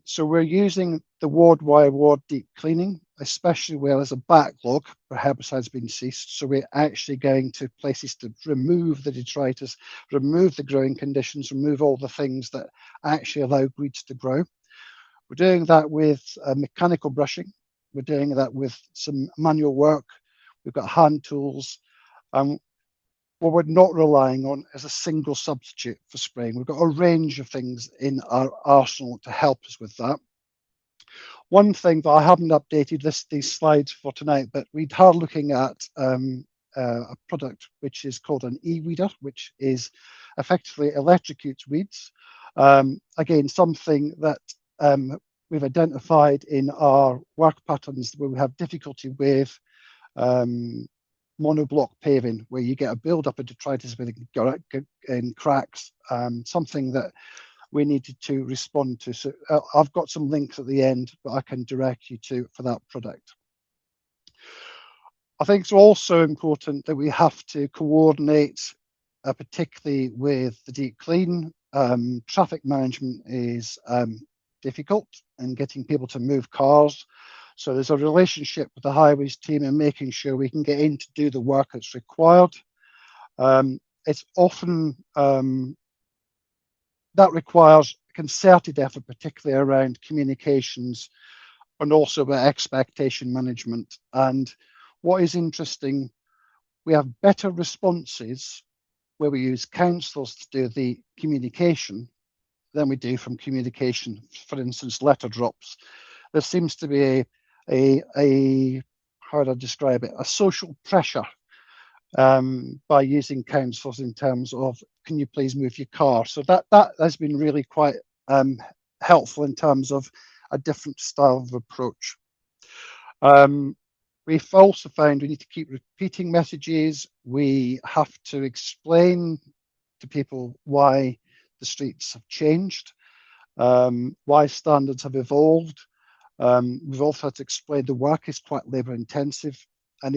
So we're using the ward-by-ward deep cleaning, especially where there's a backlog for herbicides being ceased. So we're actually going to places to remove the detritus, remove the growing conditions, remove all the things that actually allow weeds to grow. We're doing that with mechanical brushing. We're doing that with some manual work. We've got hand tools. What we're not relying on is a single substitute for spraying. We've got a range of things in our arsenal to help us with that. One thing that I haven't updated these slides for tonight, but we are looking at a product which is called an e-weeder, which is effectively electrocutes weeds. Again, something that we've identified in our work patterns where we have difficulty with monoblock paving, where you get a build-up of detritus in cracks, something that we needed to respond to. So I've got some links at the end, but I can direct you to for that product. I think it's also important that we have to coordinate, particularly with the deep clean. Traffic management is difficult and getting people to move cars. So there's a relationship with the highways team and making sure we can get in to do the work that's required. It's often that requires concerted effort, particularly around communications and also about expectation management. And what is interesting, we have better responses where we use councillors to do the communication than we do from communication, for instance, letter drops. There seems to be a how would I describe it, a social pressure by using councils in terms of, can you please move your car? So that has been really quite helpful in terms of a different style of approach. We've also found we need to keep repeating messages. We have to explain to people why the streets have changed, why standards have evolved. We've also had to explain the work is quite labour intensive, and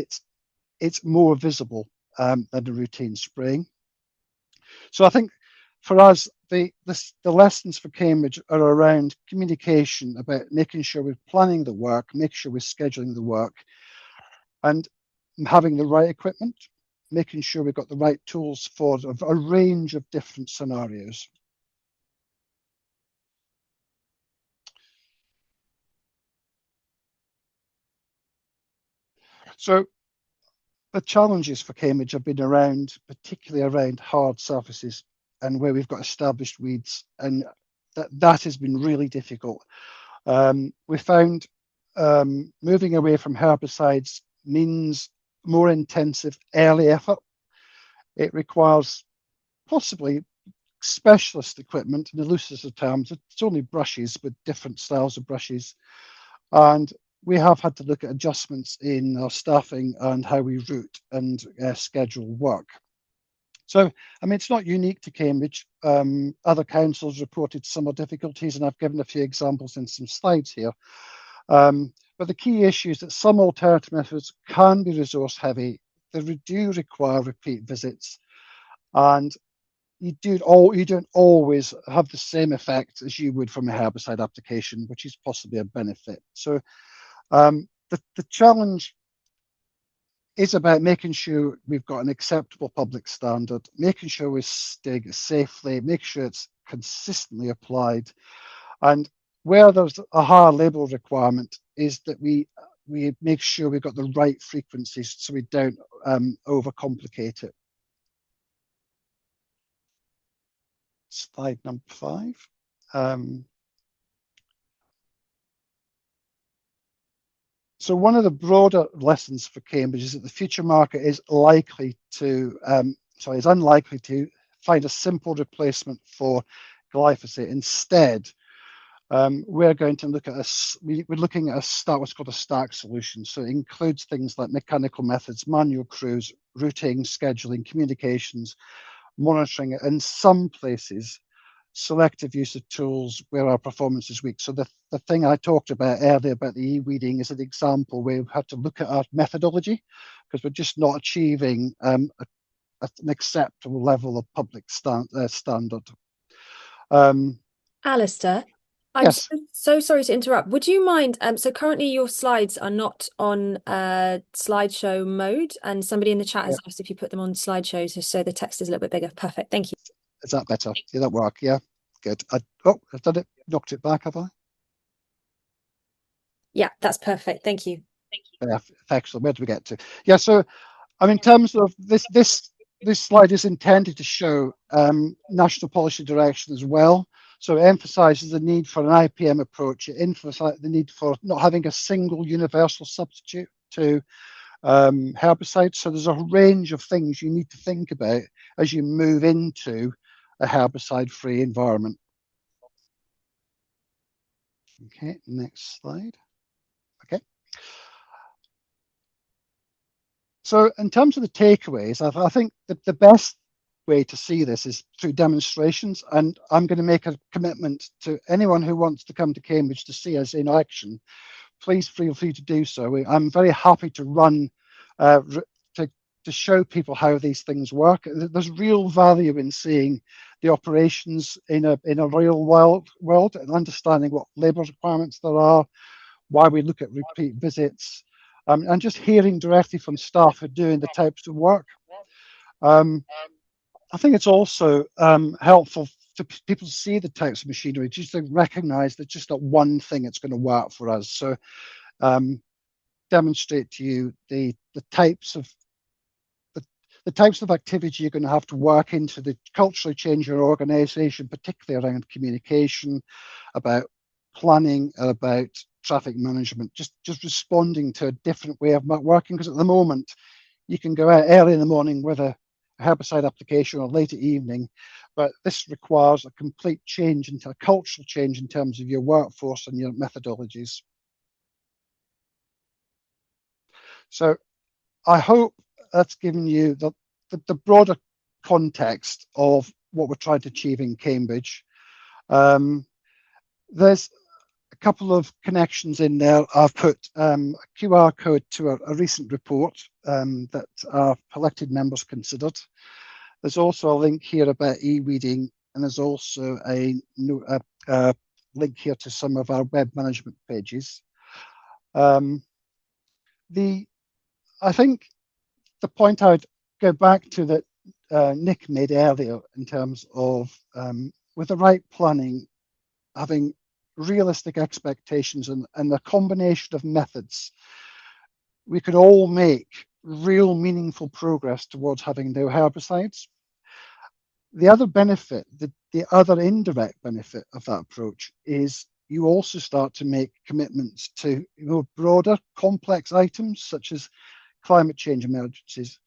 it's more visible than the routine spraying. So I think for us, the lessons for Cambridge are around communication, about making sure we're planning the work, make sure we're scheduling the work, and having the right equipment. making sure we've got the right tools for a range of different scenarios. So the challenges for Cambridge have been around, particularly around hard surfaces and where we've got established weeds, and that has been really difficult. We found moving away from herbicides means more intensive early effort. It requires possibly specialist equipment, in the loosest of terms. It's only brushes, but different styles of brushes. And we have had to look at adjustments in our staffing and how we route and schedule work. So, I mean, it's not unique to Cambridge. Other councils reported similar difficulties, and I've given a few examples in some slides here. But the key issue is that some alternative methods can be resource heavy. They do require repeat visits, and you don't always have the same effect as you would from a herbicide application, which is possibly a benefit. So the challenge is about making sure we've got an acceptable public standard, making sure we're doing it safely, make sure it's consistently applied. And where there's a higher label requirement is that we make sure we've got the right frequencies so we don't overcomplicate it. Slide number 5. So one of the broader lessons for Cambridge is that the future market is unlikely to find a simple replacement for glyphosate. Instead, we're going to look at we're looking at what's called a stack solution. So it includes things like mechanical methods, manual crews, routing, scheduling, communications, monitoring, in some places, selective use of tools where our performance is weak. So the thing I talked about earlier about the e-weeding is an example where we've had to look at our methodology because we're just not achieving an acceptable level of public standard. Alistair, I'm Yes. so sorry to interrupt. Would you mind, so currently your slides are not on slideshow mode, and somebody in the chat has asked if you put them on slideshows just so the text is a little bit bigger. Perfect, thank you. Is that better? Did that work? Yeah, good. I've done it, knocked it back, have I? Yeah, that's perfect, thank you. Yeah, excellent. Where do we get to? Yeah, so I mean, in terms of this slide is intended to show national policy direction as well. So it emphasises the need for an IPM approach. It emphasises the need for not having a single universal substitute to herbicides. So there's a range of things you need to think about as you move into a herbicide-free environment. Okay, next slide. Okay. So in terms of the takeaways, I think that the best way to see this is through demonstrations, and I'm going to make a commitment to anyone who wants to come to Cambridge to see us in action. Please feel free to do so. I'm very happy to run to show people how these things work. There's real value in seeing the operations in a real world and understanding what labour requirements there are, why we look at repeat visits, and just hearing directly from staff who are doing the types of work. I think it's also helpful for people to see the types of machinery, just to recognise that just not one thing that's going to work for us. So demonstrate to you the types of activity you're going to have to work into the culturally change your organisation, particularly around communication, about planning, about traffic management, just responding to a different way of working. Because at the moment, you can go out early in the morning with a herbicide application or late at evening, but this requires a complete change into a cultural change in terms of your workforce and your methodologies. So I hope that's given you the broader context of what we're trying to achieve in Cambridge. There's a couple of connections in there. I've put a QR code to a recent report that our elected members considered. There's also a link here about e-weeding, and there's also a link here to some of our web management pages. I think the point I'd go back to that Nick made earlier in terms of with the right planning, having realistic expectations and the combination of methods, we could all make real meaningful progress towards having no herbicides. The other benefit, the other indirect benefit of that approach is you also start to make commitments to broader complex items such as climate change emergencies,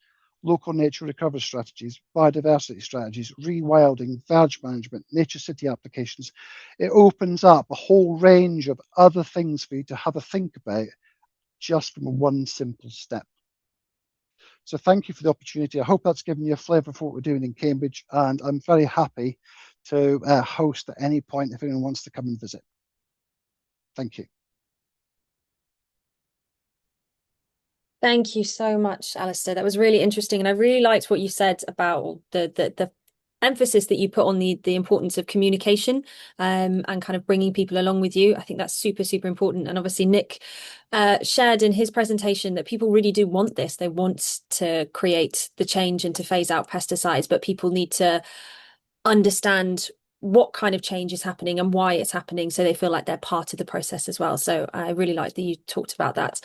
local nature recovery strategies, biodiversity strategies, rewilding, verge management, nature city applications. It opens up a whole range of other things for you to have a think about just from one simple step. So thank you for the opportunity. I hope that's given you a flavour for what we're doing in Cambridge, and I'm very happy to host at any point if anyone wants to come and visit. Thank you. Thank you so much, Alistair. That was really interesting. And I really liked what you said about the emphasis that you put on the importance of communication and kind of bringing people along with you. I think that's super, super important. And obviously, Nick shared in his presentation that people really do want this. They want to create the change and to phase out pesticides, but people need to understand what kind of change is happening and why it's happening, so they feel like they're part of the process as well. So I really like that you talked about that.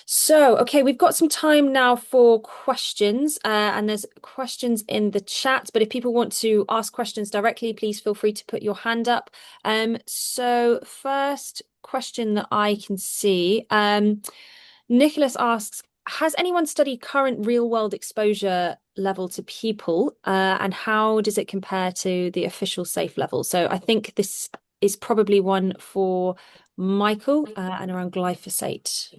So, okay, we've got some time now for questions, and there's questions in the chat, but if people want to ask questions directly, please feel free to put your hand up. So first question that I can see, Nicholas asks, has anyone studied current real-world exposure level to people, and how does it compare to the official safe level? So I think this is probably one for Michael, and around glyphosate.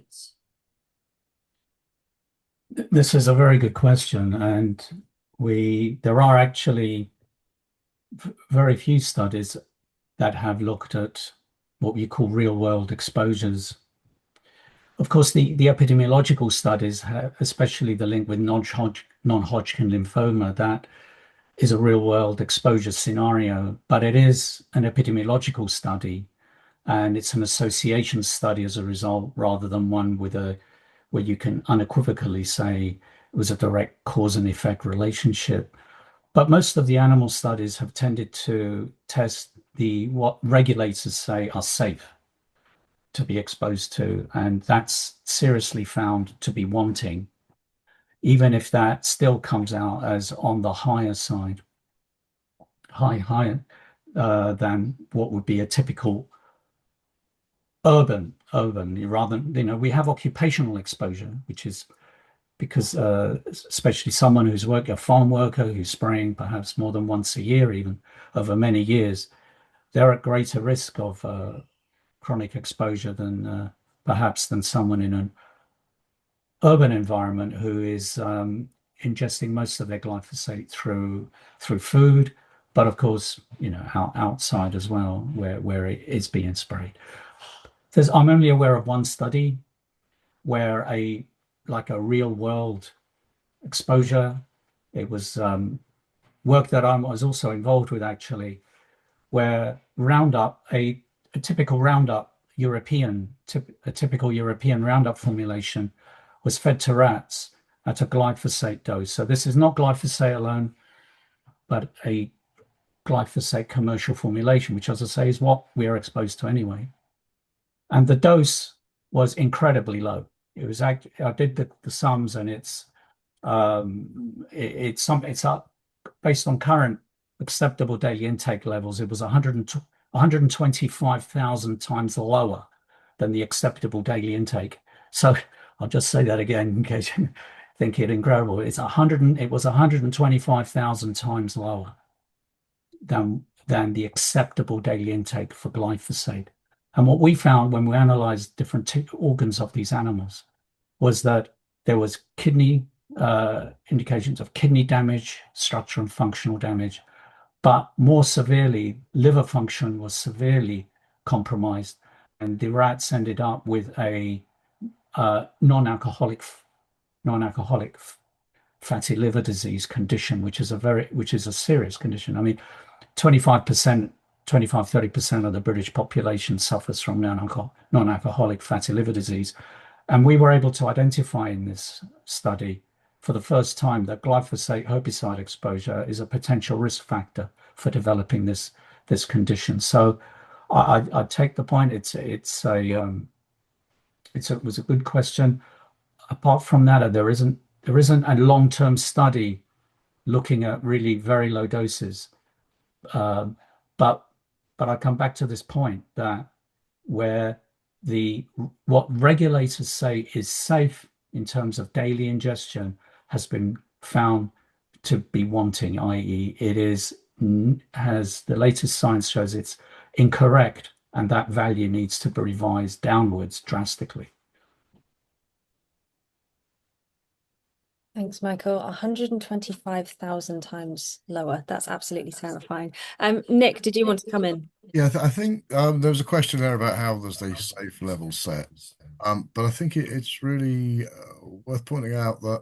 This is a very good question, and there are actually very few studies that have looked at what we call real-world exposures. Of course, the epidemiological studies, especially the link with non-Hodgkin lymphoma, that is a real-world exposure scenario, but it is an epidemiological study, and it's an association study as a result, rather than one where you can unequivocally say it was a direct cause and effect relationship. But most of the animal studies have tended to test what regulators say are safe to be exposed to, and that's seriously found to be wanting, even if that still comes out as on the higher side, higher than what would be a typical urban, rather than, we have occupational exposure, which is because especially someone who's a farm worker who's spraying perhaps more than once a year, even over many years, they're at greater risk of chronic exposure than perhaps someone in an urban environment who is ingesting most of their glyphosate through food, but of course, outside as well, where it is being sprayed. I'm only aware of one study where a real world exposure, it was work that I was also involved with actually, where Roundup, a typical Roundup a typical European Roundup formulation was fed to rats at a glyphosate dose. So this is not glyphosate alone, but a glyphosate commercial formulation, which, as I say, is what we are exposed to anyway. And the dose was incredibly low. It was I did the sums, and it's up based on current acceptable daily intake levels. It was 125,000 times lower than the acceptable daily intake. So I'll just say that again in case you think it incredible. It was 125,000 times lower than the acceptable daily intake for glyphosate. And what we found when we analyzed different organs of these animals was that there was indications of kidney damage, structural and functional damage, but more severely, liver function was severely compromised, and the rats ended up with a non-alcoholic fatty liver disease condition, which is a serious condition. I mean, 30% of the British population suffers from non-alcoholic fatty liver disease. And we were able to identify in this study for the first time that glyphosate herbicide exposure is a potential risk factor for developing this condition. So I take the point. It was a good question. Apart from that, there isn't a long-term study looking at really very low doses. But I come back to this point that where what regulators say is safe in terms of daily ingestion has been found to be wanting, i.e., has the latest science shows it's incorrect, and that value needs to be revised downwards drastically. Thanks, Michael. 125,000 times lower. That's absolutely terrifying. Nick, did you want to come in? Yeah, I think there was a question there about how does the safe level set. But I think it's really worth pointing out that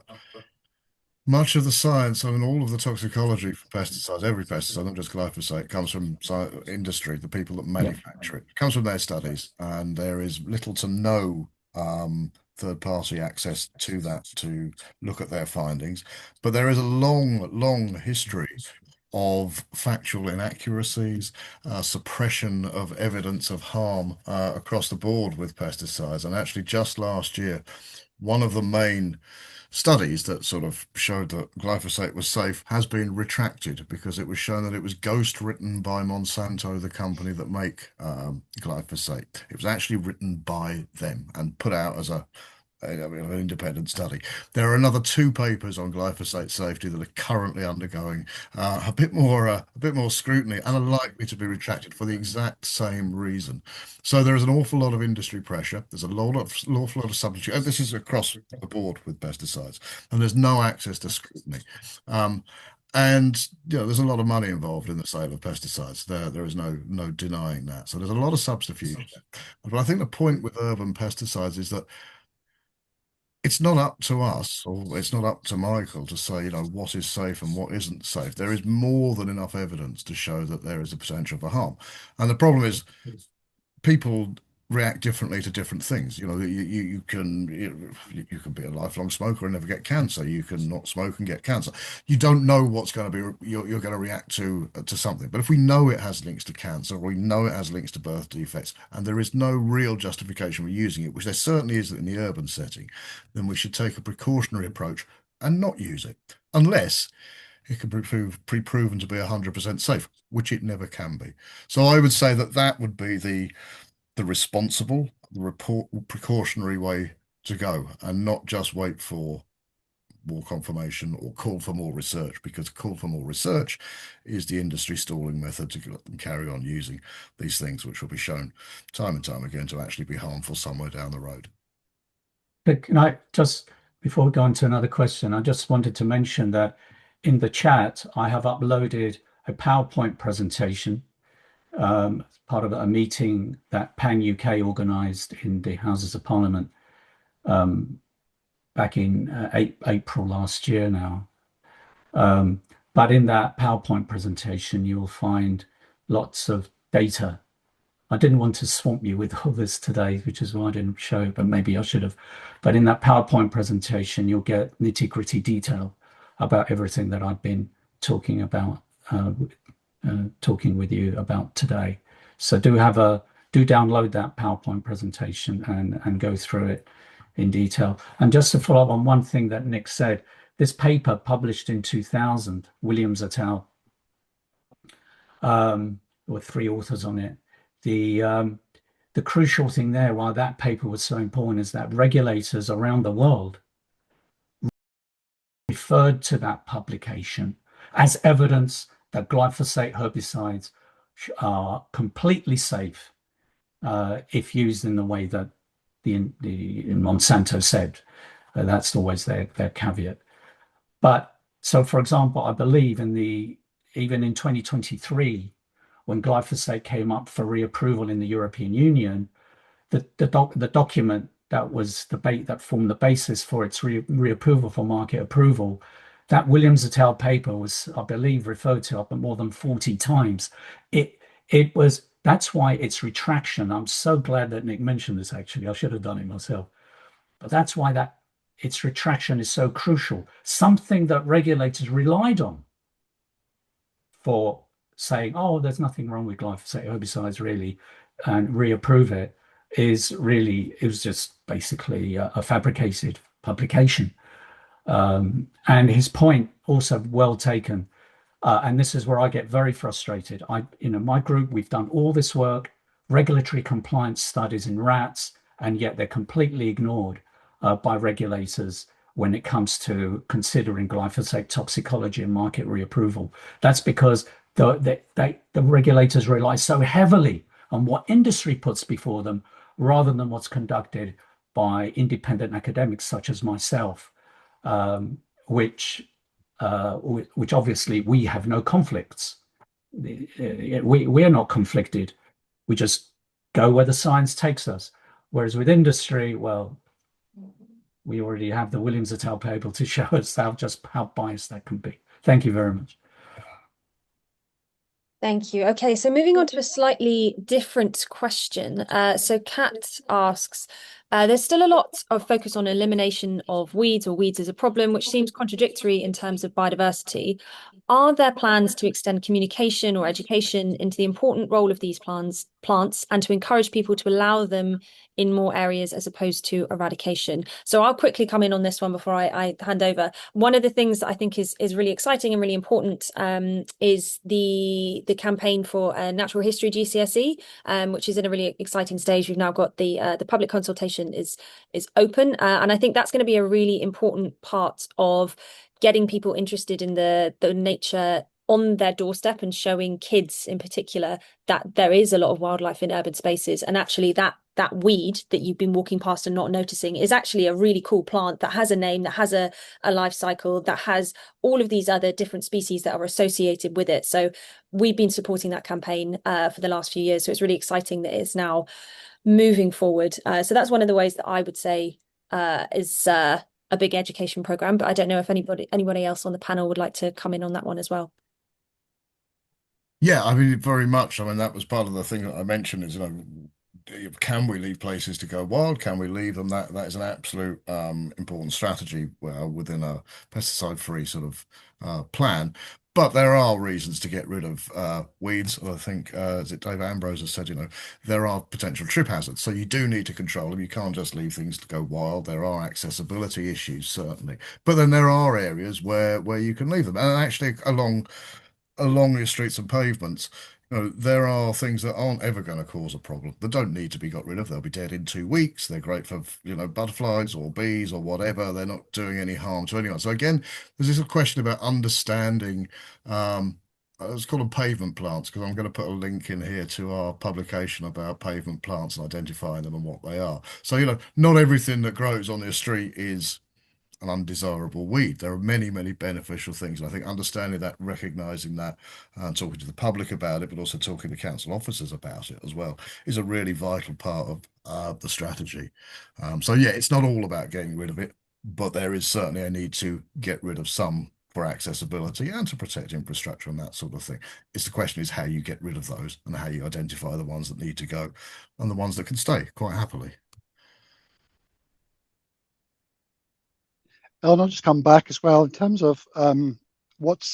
much of the science, I mean, all of the toxicology for pesticides, every pesticide, not just glyphosate, comes from industry, the people that manufacture it. It comes from their studies, and there is little to no third-party access to that to look at their findings. But there is a long, long history of factual inaccuracies, suppression of evidence of harm across the board with pesticides. And actually, just last year, one of the main studies that sort of showed that glyphosate was safe has been retracted because it was shown that it was ghost written by Monsanto, the company that make glyphosate. It was actually written by them and put out as an independent study. There are another 2 papers on glyphosate safety that are currently undergoing a bit more scrutiny and are likely to be retracted for the exact same reason. So there is an awful lot of industry pressure. There's an awful lot of substitute. This is across the board with pesticides, and there's no access to scrutiny. And there's a lot of money involved in the sale of pesticides. There is no denying that. So there's a lot of subterfuge. But I think the point with urban pesticides is that it's not up to us, or it's not up to Michael to say, what is safe and what isn't safe. There is more than enough evidence to show that there is a potential for harm. And the problem is people react differently to different things. You can be a lifelong smoker and never get cancer. You can not smoke and get cancer. You don't know what's going to be, you're going to react to something. But if we know it has links to cancer, or we know it has links to birth defects, and there is no real justification for using it, which there certainly is in the urban setting, then we should take a precautionary approach and not use it, unless it can be proven to be 100% safe, which it never can be. So I would say that would be the responsible, precautionary way to go, and not just wait for more confirmation or call for more research, because call for more research is the industry stalling method to let them carry on using these things, which will be shown time and time again to actually be harmful somewhere down the road. But can I just, before we go on to another question, I just wanted to mention that in the chat, I have uploaded a PowerPoint presentation as part of a meeting that PAN UK organised in the Houses of Parliament back in April last year now. But in that PowerPoint presentation, you will find lots of data. I didn't want to swamp you with all this today, which is why I didn't show, but maybe I should have. But in that PowerPoint presentation, you'll get nitty-gritty detail about everything that I've been talking about, talking with you about today. So do download that PowerPoint presentation and go through it in detail. And just to follow up on one thing that Nick said, this paper published in 2000, Williams et al., with 3 authors on it. The crucial thing there, why that paper was so important, is that regulators around the world referred to that publication as evidence that glyphosate herbicides are completely safe if used in the way that the Monsanto said. That's always their caveat. But so, for example, I believe even in 2023, when glyphosate came up for reapproval in the European Union, the document that formed the basis for its reapproval for market approval, that Williams et al. Paper was, I believe, referred to up more than 40 times. That's why its retraction. I'm so glad that Nick mentioned this. Actually, I should have done it myself. But that's why that its retraction is so crucial, something that regulators relied on for saying, oh, there's nothing wrong with glyphosate herbicides really, and reapprove it, it was just basically a fabricated publication. And his point also well taken. And this is where I get very frustrated. My group, we've done all this work, regulatory compliance studies in rats, and yet they're completely ignored by regulators when it comes to considering glyphosate toxicology and market reapproval. That's because the regulators rely so heavily on what industry puts before them rather than what's conducted by independent academics such as myself, which obviously we have no conflicts. We are not conflicted. We just go where the science takes us. Whereas with industry, well, we already have the Williams et al. Paper to show us how biased that can be. Thank you very much. Thank you. Okay, so moving on to a slightly different question. So Kat asks, there's still a lot of focus on elimination of weeds or weeds as a problem, which seems contradictory in terms of biodiversity. Are there plans to extend communication or education into the important role of these plants and to encourage people to allow them in more areas as opposed to eradication? So I'll quickly come in on this one before I hand over. One of the things that I think is really exciting and really important is the campaign for Natural History GCSE, which is in a really exciting stage. We've now got the public consultation is open, and I think that's going to be a really important part of getting people interested in the nature on their doorstep and showing kids in particular that there is a lot of wildlife in urban spaces, and actually that weed that you've been walking past and not noticing is actually a really cool plant that has a name, that has a life cycle, that has all of these other different species that are associated with it. So we've been supporting that campaign for the last few years, so it's really exciting that it's now moving forward. So that's one of the ways that I would say is a big education program, but I don't know if anybody else on the panel would like to come in on that one as well. Yeah, I mean, very much. I mean, that was part of the thing that I mentioned is, can we leave places to go wild? Can we leave them? That is an absolute important strategy within a pesticide-free sort of plan. But there are reasons to get rid of weeds. And I think, as Dave Ambrose has said, there are potential trip hazards. So you do need to control them. You can't just leave things to go wild. There are accessibility issues, certainly. But then there are areas where you can leave them. And actually, along your streets and pavements, there are things that aren't ever going to cause a problem. They don't need to be got rid of. They'll be dead in 2 weeks. They're great for, butterflies or bees or whatever. They're not doing any harm to anyone. So again, there's this question about understanding, let's call them pavement plants, because I'm going to put a link in here to our publication about pavement plants and identifying them and what they are. So, not everything that grows on your street is an undesirable weed. There are many, many beneficial things. And I think understanding that, recognizing that, and talking to the public about it, but also talking to council officers about it as well, is a really vital part of the strategy. So yeah, it's not all about getting rid of it, but there is certainly a need to get rid of some for accessibility and to protect infrastructure and that sort of thing. The question is how you get rid of those and how you identify the ones that need to go and the ones that can stay quite happily. Ellen, I'll just come back as well in terms of what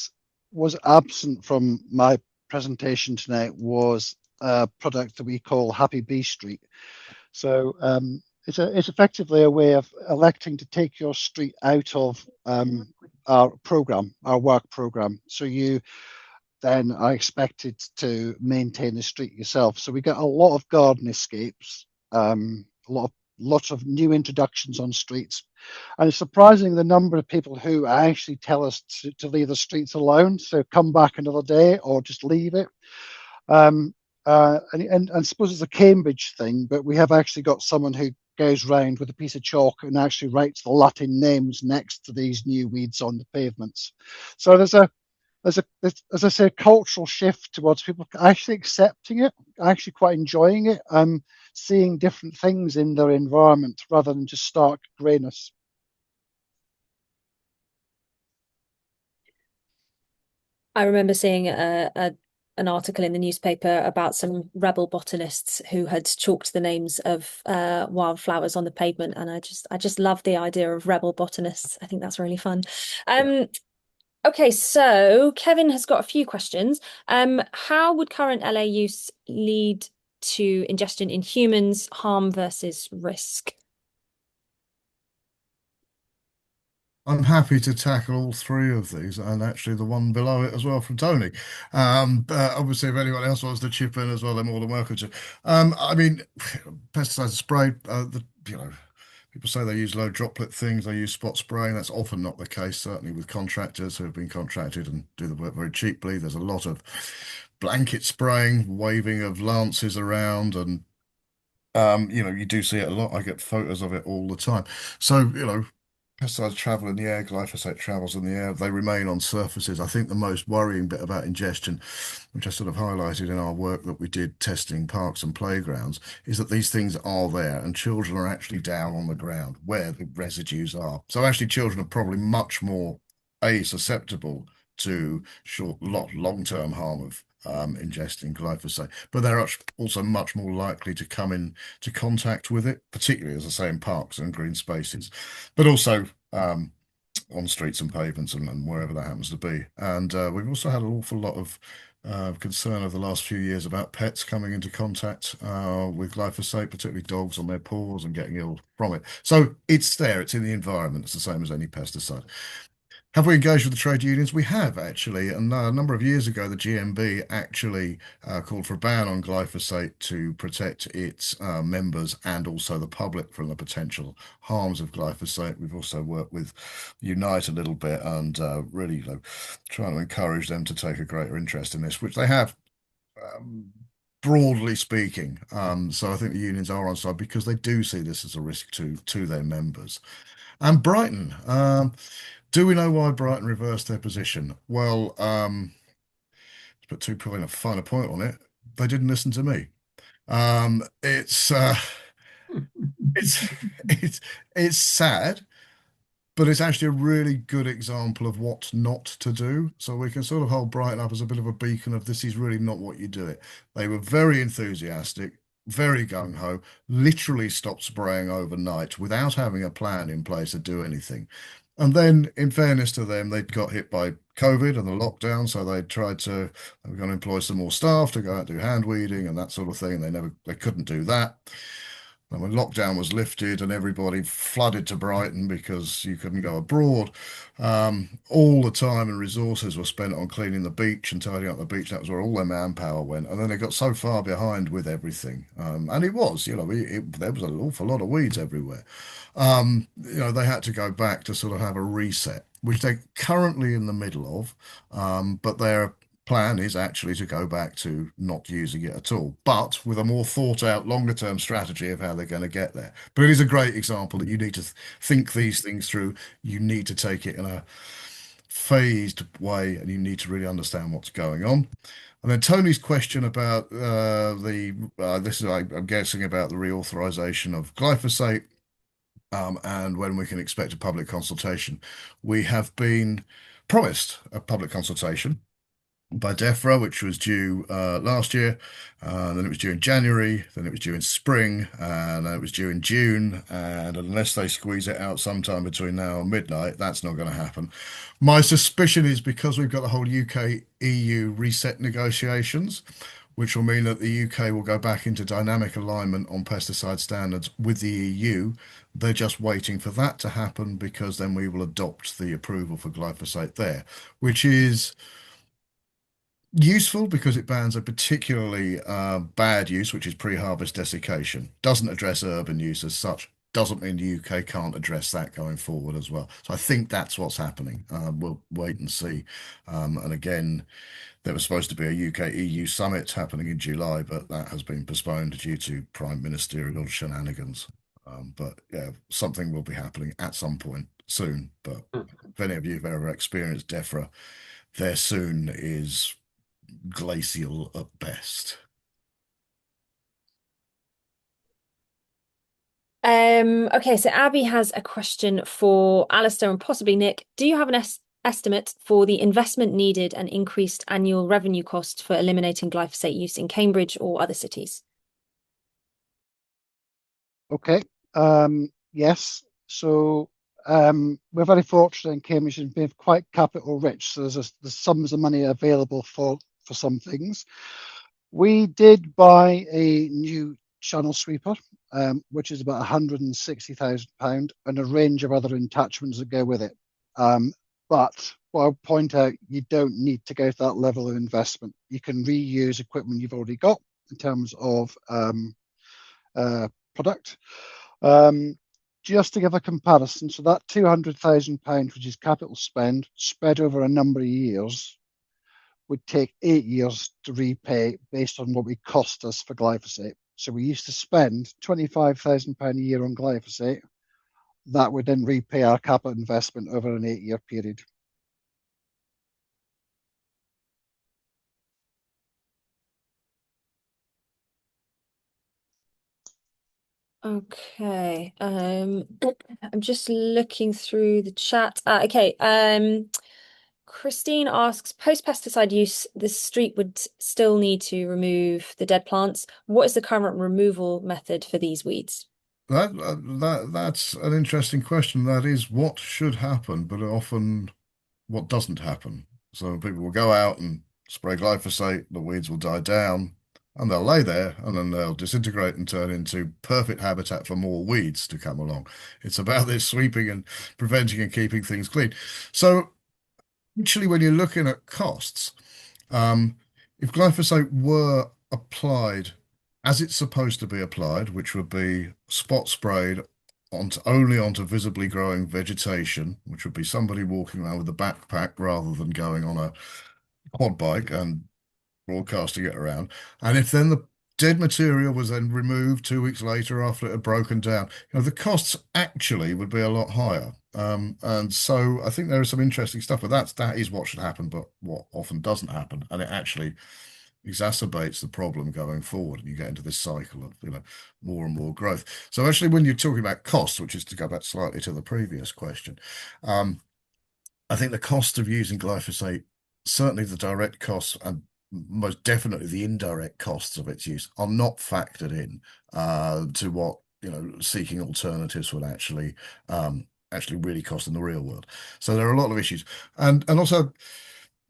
was absent from my presentation tonight was a product that we call Happy Bee Street. So it's effectively a way of electing to take your street out of our work program. So you then are expected to maintain the street yourself. So we get a lot of garden escapes, lots of new introductions on streets. And it's surprising the number of people who actually tell us to leave the streets alone, so come back another day or just leave it. And I suppose it's a Cambridge thing, but we have actually got someone who goes round with a piece of chalk and actually writes the Latin names next to these new weeds on the pavements. So there's as I say, a cultural shift towards people actually accepting it, actually quite enjoying it, seeing different things in their environment rather than just stark greyness. I remember seeing a an article in the newspaper about some rebel botanists who had chalked the names of wildflowers on the pavement, and I just love the idea of rebel botanists. I think that's really fun. Okay, so Kevin has got a few questions. How would current LA use lead to ingestion in humans, harm versus risk? I'm happy to tackle all three of these, and actually the one below it as well from Tony. But obviously, if anyone else wants to chip in as well, they're more than welcome to. I mean, pesticide spray. People say they use low droplet things. They use spot spraying. That's often not the case. Certainly with contractors who have been contracted and do the work very cheaply. There's a lot of blanket spraying, waving of lances around, and you do see it a lot. I get photos of it all the time. So, pesticides travel in the air, glyphosate travels in the air, they remain on surfaces. I think the most worrying bit about ingestion, which I sort of highlighted in our work that we did testing parks and playgrounds, is that these things are there and children are actually down on the ground where the residues are. So actually children are probably much more susceptible to long-term harm of ingesting glyphosate, but they're also much more likely to come into contact with it, particularly, as I say, in parks and green spaces, but also on streets and pavements and wherever that happens to be. And we've also had an awful lot of concern over the last few years about pets coming into contact with glyphosate, particularly dogs on their paws and getting ill from it. So it's there, it's in the environment, it's the same as any pesticide. Have we engaged with the trade unions? We have actually, and a number of years ago, the GMB actually called for a ban on glyphosate to protect its members and also the public from the potential harms of glyphosate. We've also worked with Unite a little bit and really trying to encourage them to take a greater interest in this, which they have. Broadly speaking, so I think the unions are on side because they do see this as a risk to their members. And Brighton, do we know why Brighton reversed their position? Well, to put too fine a point on it, they didn't listen to me. It's it's sad, but it's actually a really good example of what not to do. So we can sort of hold Brighton up as a bit of a beacon of this is really not what you do it. They were very enthusiastic, very gung-ho, literally stopped spraying overnight without having a plan in place to do anything. And then, in fairness to them, they'd got hit by COVID and the lockdown, so they were going to employ some more staff to go out and do hand weeding and that sort of thing. They couldn't do that. And when lockdown was lifted and everybody flooded to Brighton because you couldn't go abroad, all the time and resources were spent on cleaning the beach and tidying up the beach. That was where all their manpower went. And then they got so far behind with everything. And it was, there was an awful lot of weeds everywhere. They had to go back to sort of have a reset, which they're currently in the middle of, but their plan is actually to go back to not using it at all, but with a more thought out longer term strategy of how they're going to get there. But it is a great example that you need to think these things through. You need to take it in a phased way and you need to really understand what's going on. And then Tony's question about I'm guessing about the reauthorization of glyphosate and when we can expect a public consultation. We have been promised a public consultation by DEFRA, which was due last year, then it was due in January, then it was due in spring, and then it was due in June, and unless they squeeze it out sometime between now and midnight, that's not going to happen. My suspicion is because we've got the whole UK-EU reset negotiations, which will mean that the UK will go back into dynamic alignment on pesticide standards with the EU. They're just waiting for that to happen because then we will adopt the approval for glyphosate there, which is useful because it bans a particularly bad use, which is pre-harvest desiccation. Doesn't address urban use as such. Doesn't mean the UK can't address that going forward as well. So I think that's what's happening. We'll wait and see. And again, there was supposed to be a UK-EU summit happening in July, but that has been postponed due to prime ministerial shenanigans. But yeah, something will be happening at some point soon. But if any of you have ever experienced DEFRA, their soon is glacial at best. Okay, so Abby has a question for Alistair and possibly Nick. Do you have an estimate for the investment needed and increased annual revenue cost for eliminating glyphosate use in Cambridge or other cities? Okay. Yes. So we're very fortunate in Cambridge and being quite capital rich. So there's sums of money available for some things. We did buy a new channel sweeper, which is about £160,000, and a range of other attachments that go with it. But what I'll point out, you don't need to go to that level of investment. You can reuse equipment you've already got in terms of product. Just to give a comparison, so that £200,000, which is capital spend, spread over a number of years, would take 8 years to repay based on what it cost us for glyphosate. So we used to spend £25,000 a year on glyphosate. That would then repay our capital investment over an 8-year period. Okay. I'm just looking through the chat. Okay. Christine asks, post-pesticide use, the street would still need to remove the dead plants. What is the current removal method for these weeds? That's an interesting question. That is what should happen, but often what doesn't happen. So people will go out and spray glyphosate, the weeds will die down, and they'll lay there, and then they'll disintegrate and turn into perfect habitat for more weeds to come along. It's about this sweeping and preventing and keeping things clean. So actually, when you're looking at costs, if glyphosate were applied as it's supposed to be applied, which would be spot sprayed only onto visibly growing vegetation, which would be somebody walking around with a backpack rather than going on a quad bike and broadcasting it around. And if then the dead material was then removed 2 weeks later after it had broken down, the costs actually would be a lot higher. And so I think there is some interesting stuff, but that is what should happen, but what often doesn't happen, and it actually exacerbates the problem going forward, and you get into this cycle of more and more growth. So actually, when you're talking about costs, which is to go back slightly to the previous question, I think the cost of using glyphosate, certainly the direct costs and most definitely the indirect costs of its use, are not factored in to what seeking alternatives would actually really cost in the real world. So there are a lot of issues, and also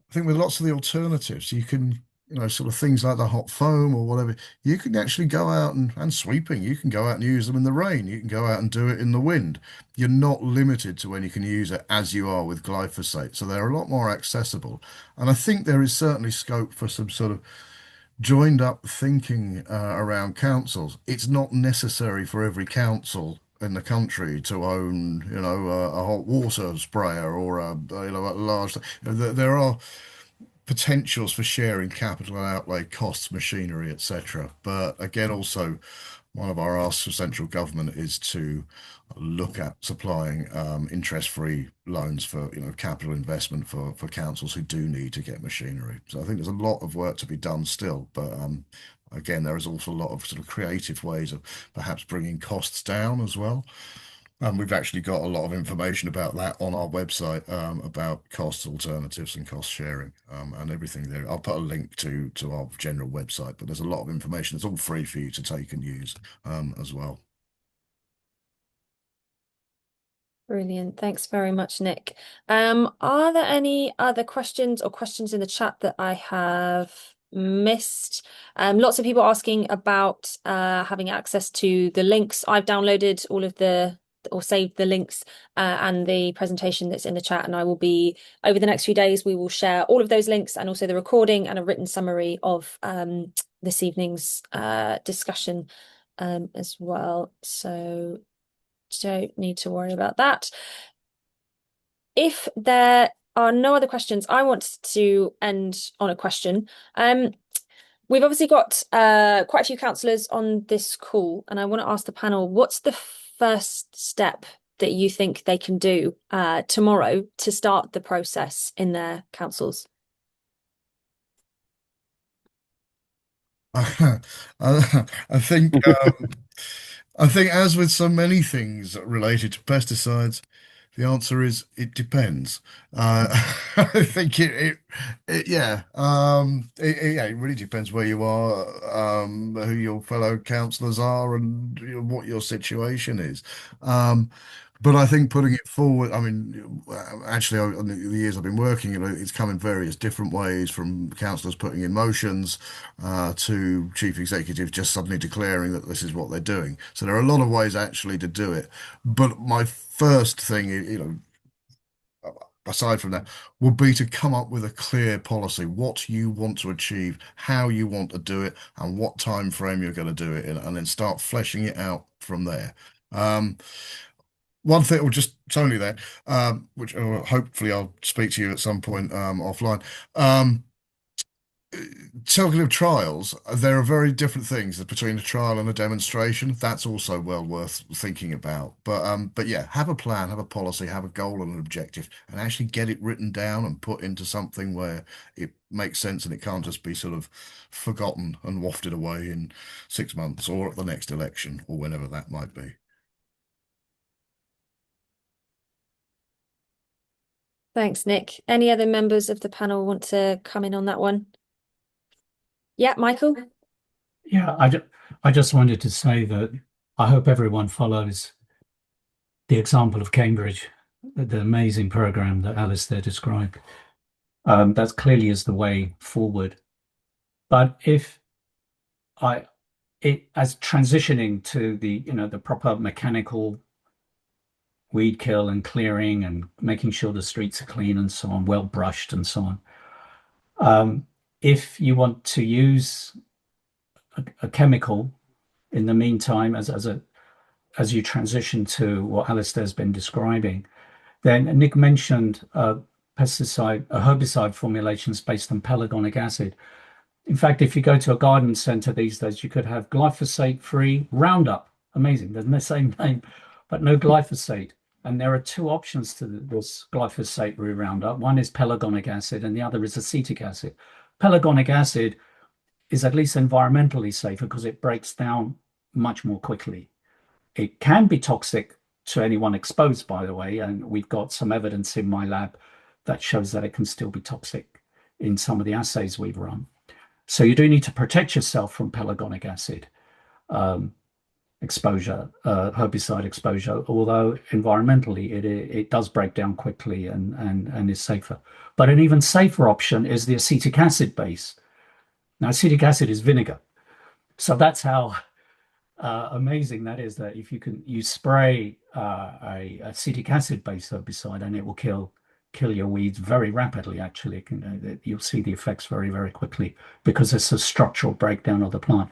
I think with lots of the alternatives, you can sort of things like the hot foam or whatever, you can actually go out and sweeping. You can go out and use them in the rain. You can go out and do it in the wind. You're not limited to when you can use it as you are with glyphosate. So they're a lot more accessible. And I think there is certainly scope for some sort of joined up thinking around councils. It's not necessary for every council in the country to own, a hot water sprayer or a large. There are potentials for sharing capital outlay costs, machinery, etc. But again, also one of our asks for central government is to look at supplying interest-free loans for capital investment for councils who do need to get machinery. So I think there's a lot of work to be done still, but again, there is also a lot of sort of creative ways of perhaps bringing costs down as well. And we've actually got a lot of information about that on our website, about cost alternatives and cost sharing, and everything there. I'll put a link to our general website, but there's a lot of information. It's all free for you to take and use as well. Brilliant. Thanks very much, Nick. Are there any other questions in the chat that I have missed? Lots of people asking about having access to the links. I've downloaded all of or saved the links and the presentation that's in the chat, and I will be, over the next few days, we will share all of those links and also the recording and a written summary of this evening's discussion as well. So don't need to worry about that. If there are no other questions, I want to end on a question. We've obviously got quite a few councillors on this call, and I want to ask the panel, what's the first step that you think they can do tomorrow to start the process in their councils? I think as with so many things related to pesticides, The answer is it depends. I think it really depends where you are, who your fellow councillors are, and what your situation is. But I think putting it forward, I mean, actually, in the years I've been working, it's come in various different ways, from councillors putting in motions to chief executives just suddenly declaring that this is what they're doing. So there are a lot of ways actually to do it. But my first thing, aside from that, would be to come up with a clear policy, what you want to achieve, how you want to do it, and what time frame you're going to do it in, and then start fleshing it out from there. One thing, or just Tony there, which hopefully I'll speak to you at some point offline. Talking of trials, there are very different things between a trial and a demonstration. That's also well worth thinking about. But yeah, have a plan, have a policy, have a goal and an objective, and actually get it written down and put into something where it makes sense and it can't just be sort of forgotten and wafted away in 6 months or at the next election or whenever that might be. Thanks, Nick. Any other members of the panel want to come in on that one? Yeah, Michael? Yeah, I just wanted to say that I hope everyone follows the example of Cambridge, the amazing program that Alistair described. That clearly is the way forward. But as transitioning to the proper mechanical weed kill and clearing and making sure the streets are clean and so on, well brushed and so on. If you want to use a chemical in the meantime, as you transition to what Alistair's been describing, then Nick mentioned herbicide formulations based on pelargonic acid. In fact, if you go to a garden centre these days, you could have glyphosate-free Roundup. Amazing, they're the same name, but no glyphosate. And there are two options to this glyphosate-free Roundup. One is pelargonic acid, and the other is acetic acid. Pelargonic acid is at least environmentally safer because it breaks down much more quickly. It can be toxic to anyone exposed, by the way, and we've got some evidence in my lab that shows that it can still be toxic in some of the assays we've run. So you do need to protect yourself from pelargonic acid exposure, herbicide exposure, although environmentally it does break down quickly and is safer. But an even safer option is the acetic acid base. Now, acetic acid is vinegar. So that's how amazing that is, that if you spray a acetic acid based herbicide and it will kill your weeds very rapidly. Actually, you'll see the effects very, very quickly because it's a structural breakdown of the plant.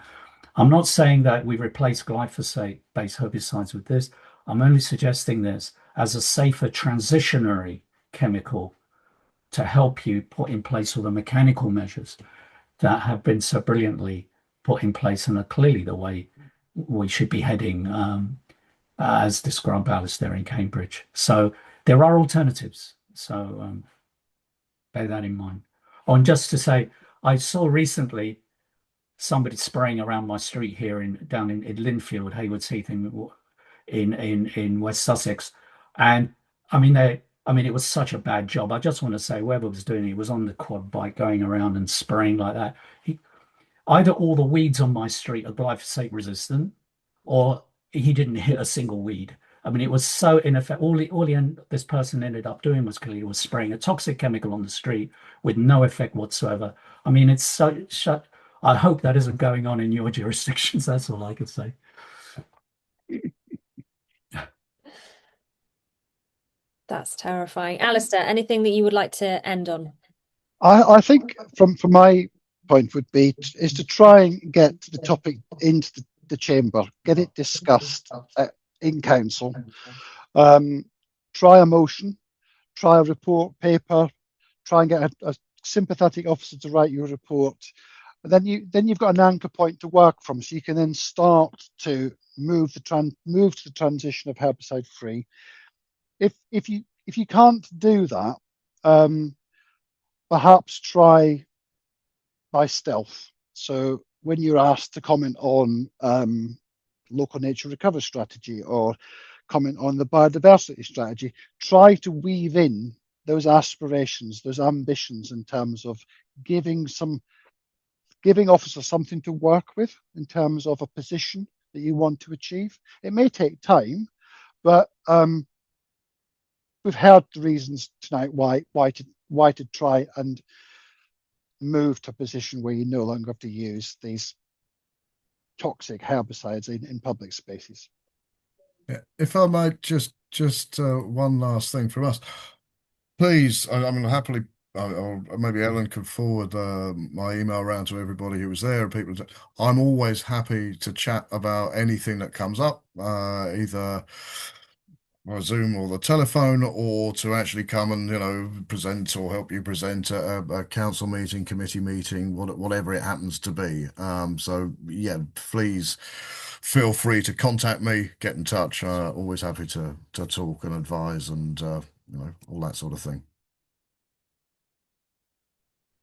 I'm not saying that we replace glyphosate based herbicides with this. I'm only suggesting this as a safer transitionary chemical to help you put in place all the mechanical measures that have been so brilliantly put in place and are clearly the way we should be heading, as described by Alistair in Cambridge. So there are alternatives. So bear that in mind. Oh, and just to say, I saw recently somebody spraying around my street here down in Linfield, Haywards Heath, in West Sussex, and I mean it was such a bad job. I just want to say, whoever was doing it was on the quad bike going around and spraying like that. Either all the weeds on my street are glyphosate resistant, or he didn't hit a single weed. I mean, it was so ineffective. This person ended up doing was clearly was spraying a toxic chemical on the street with no effect whatsoever. I mean, it's so shut. I hope that isn't going on in your jurisdictions. That's all I could say. That's terrifying. Alistair, anything that you would like to end on? I think from my point would be is to try and get the topic into the chamber, get it discussed in council, try a motion, try a report paper, try and get a sympathetic officer to write your report. And then you've got an anchor point to work from, so you can then start to move to the transition of herbicide free. If you can't do that, perhaps try by stealth. So when you're asked to comment on local nature recovery strategy or comment on the biodiversity strategy, try to weave in those aspirations, those ambitions in terms of giving officers something to work with in terms of a position that you want to achieve. It may take time, but we've heard the reasons tonight why to try and move to a position where you no longer have to use these toxic herbicides in public spaces. Yeah. If I might just one last thing from us, please. I mean, happily, or maybe Ellen could forward my email around to everybody who was there and people. I'm always happy to chat about anything that comes up, either or Zoom or the telephone, or to actually come and present or help you present a council meeting, committee meeting, whatever it happens to be. So yeah, please feel free to contact me, get in touch. Always happy to talk and advise and all that sort of thing.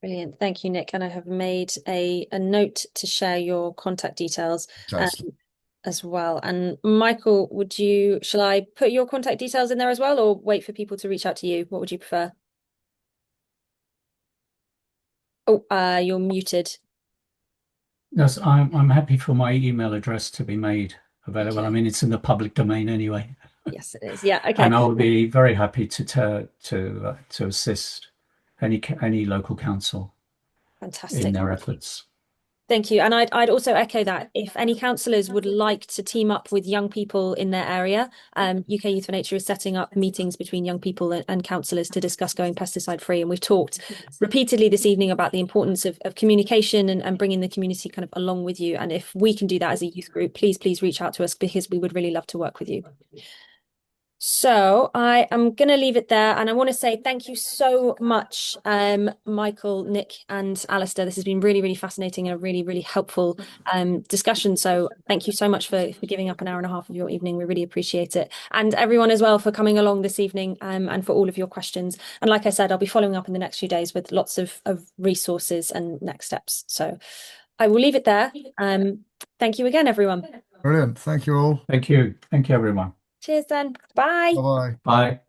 Brilliant. Thank you, Nick. And I have made a note to share your contact details as well. And Michael, shall I put your contact details in there as well, or wait for people to reach out to you? What would you prefer? Oh, you're muted. Yes, I'm happy for my email address to be made available. Okay. I mean, it's in the public domain anyway. Yes, it is. Yeah. Okay. And I'll be very happy to assist any local council Fantastic. in their efforts. Thank you. And I'd also echo that if any councillors would like to team up with young people in their area, UK Youth for Nature is setting up meetings between young people and councillors to discuss going pesticide free. And we've talked repeatedly this evening about the importance of communication and bringing the community kind of along with you. And if we can do that as a youth group, please reach out to us, because we would really love to work with you. So I am going to leave it there, and I want to say thank you so much, Michael, Nick and Alistair. This has been really, really fascinating and a really, really helpful discussion. So thank you so much for giving up an hour and a half of your evening. We really appreciate it. And everyone as well for coming along this evening and for all of your questions. And like I said, I'll be following up in the next few days with lots of resources and next steps. So I will leave it there. Thank you again, everyone. Brilliant. Thank you all. Thank you. Thank you, everyone. Cheers then. Bye. Bye-bye. Bye.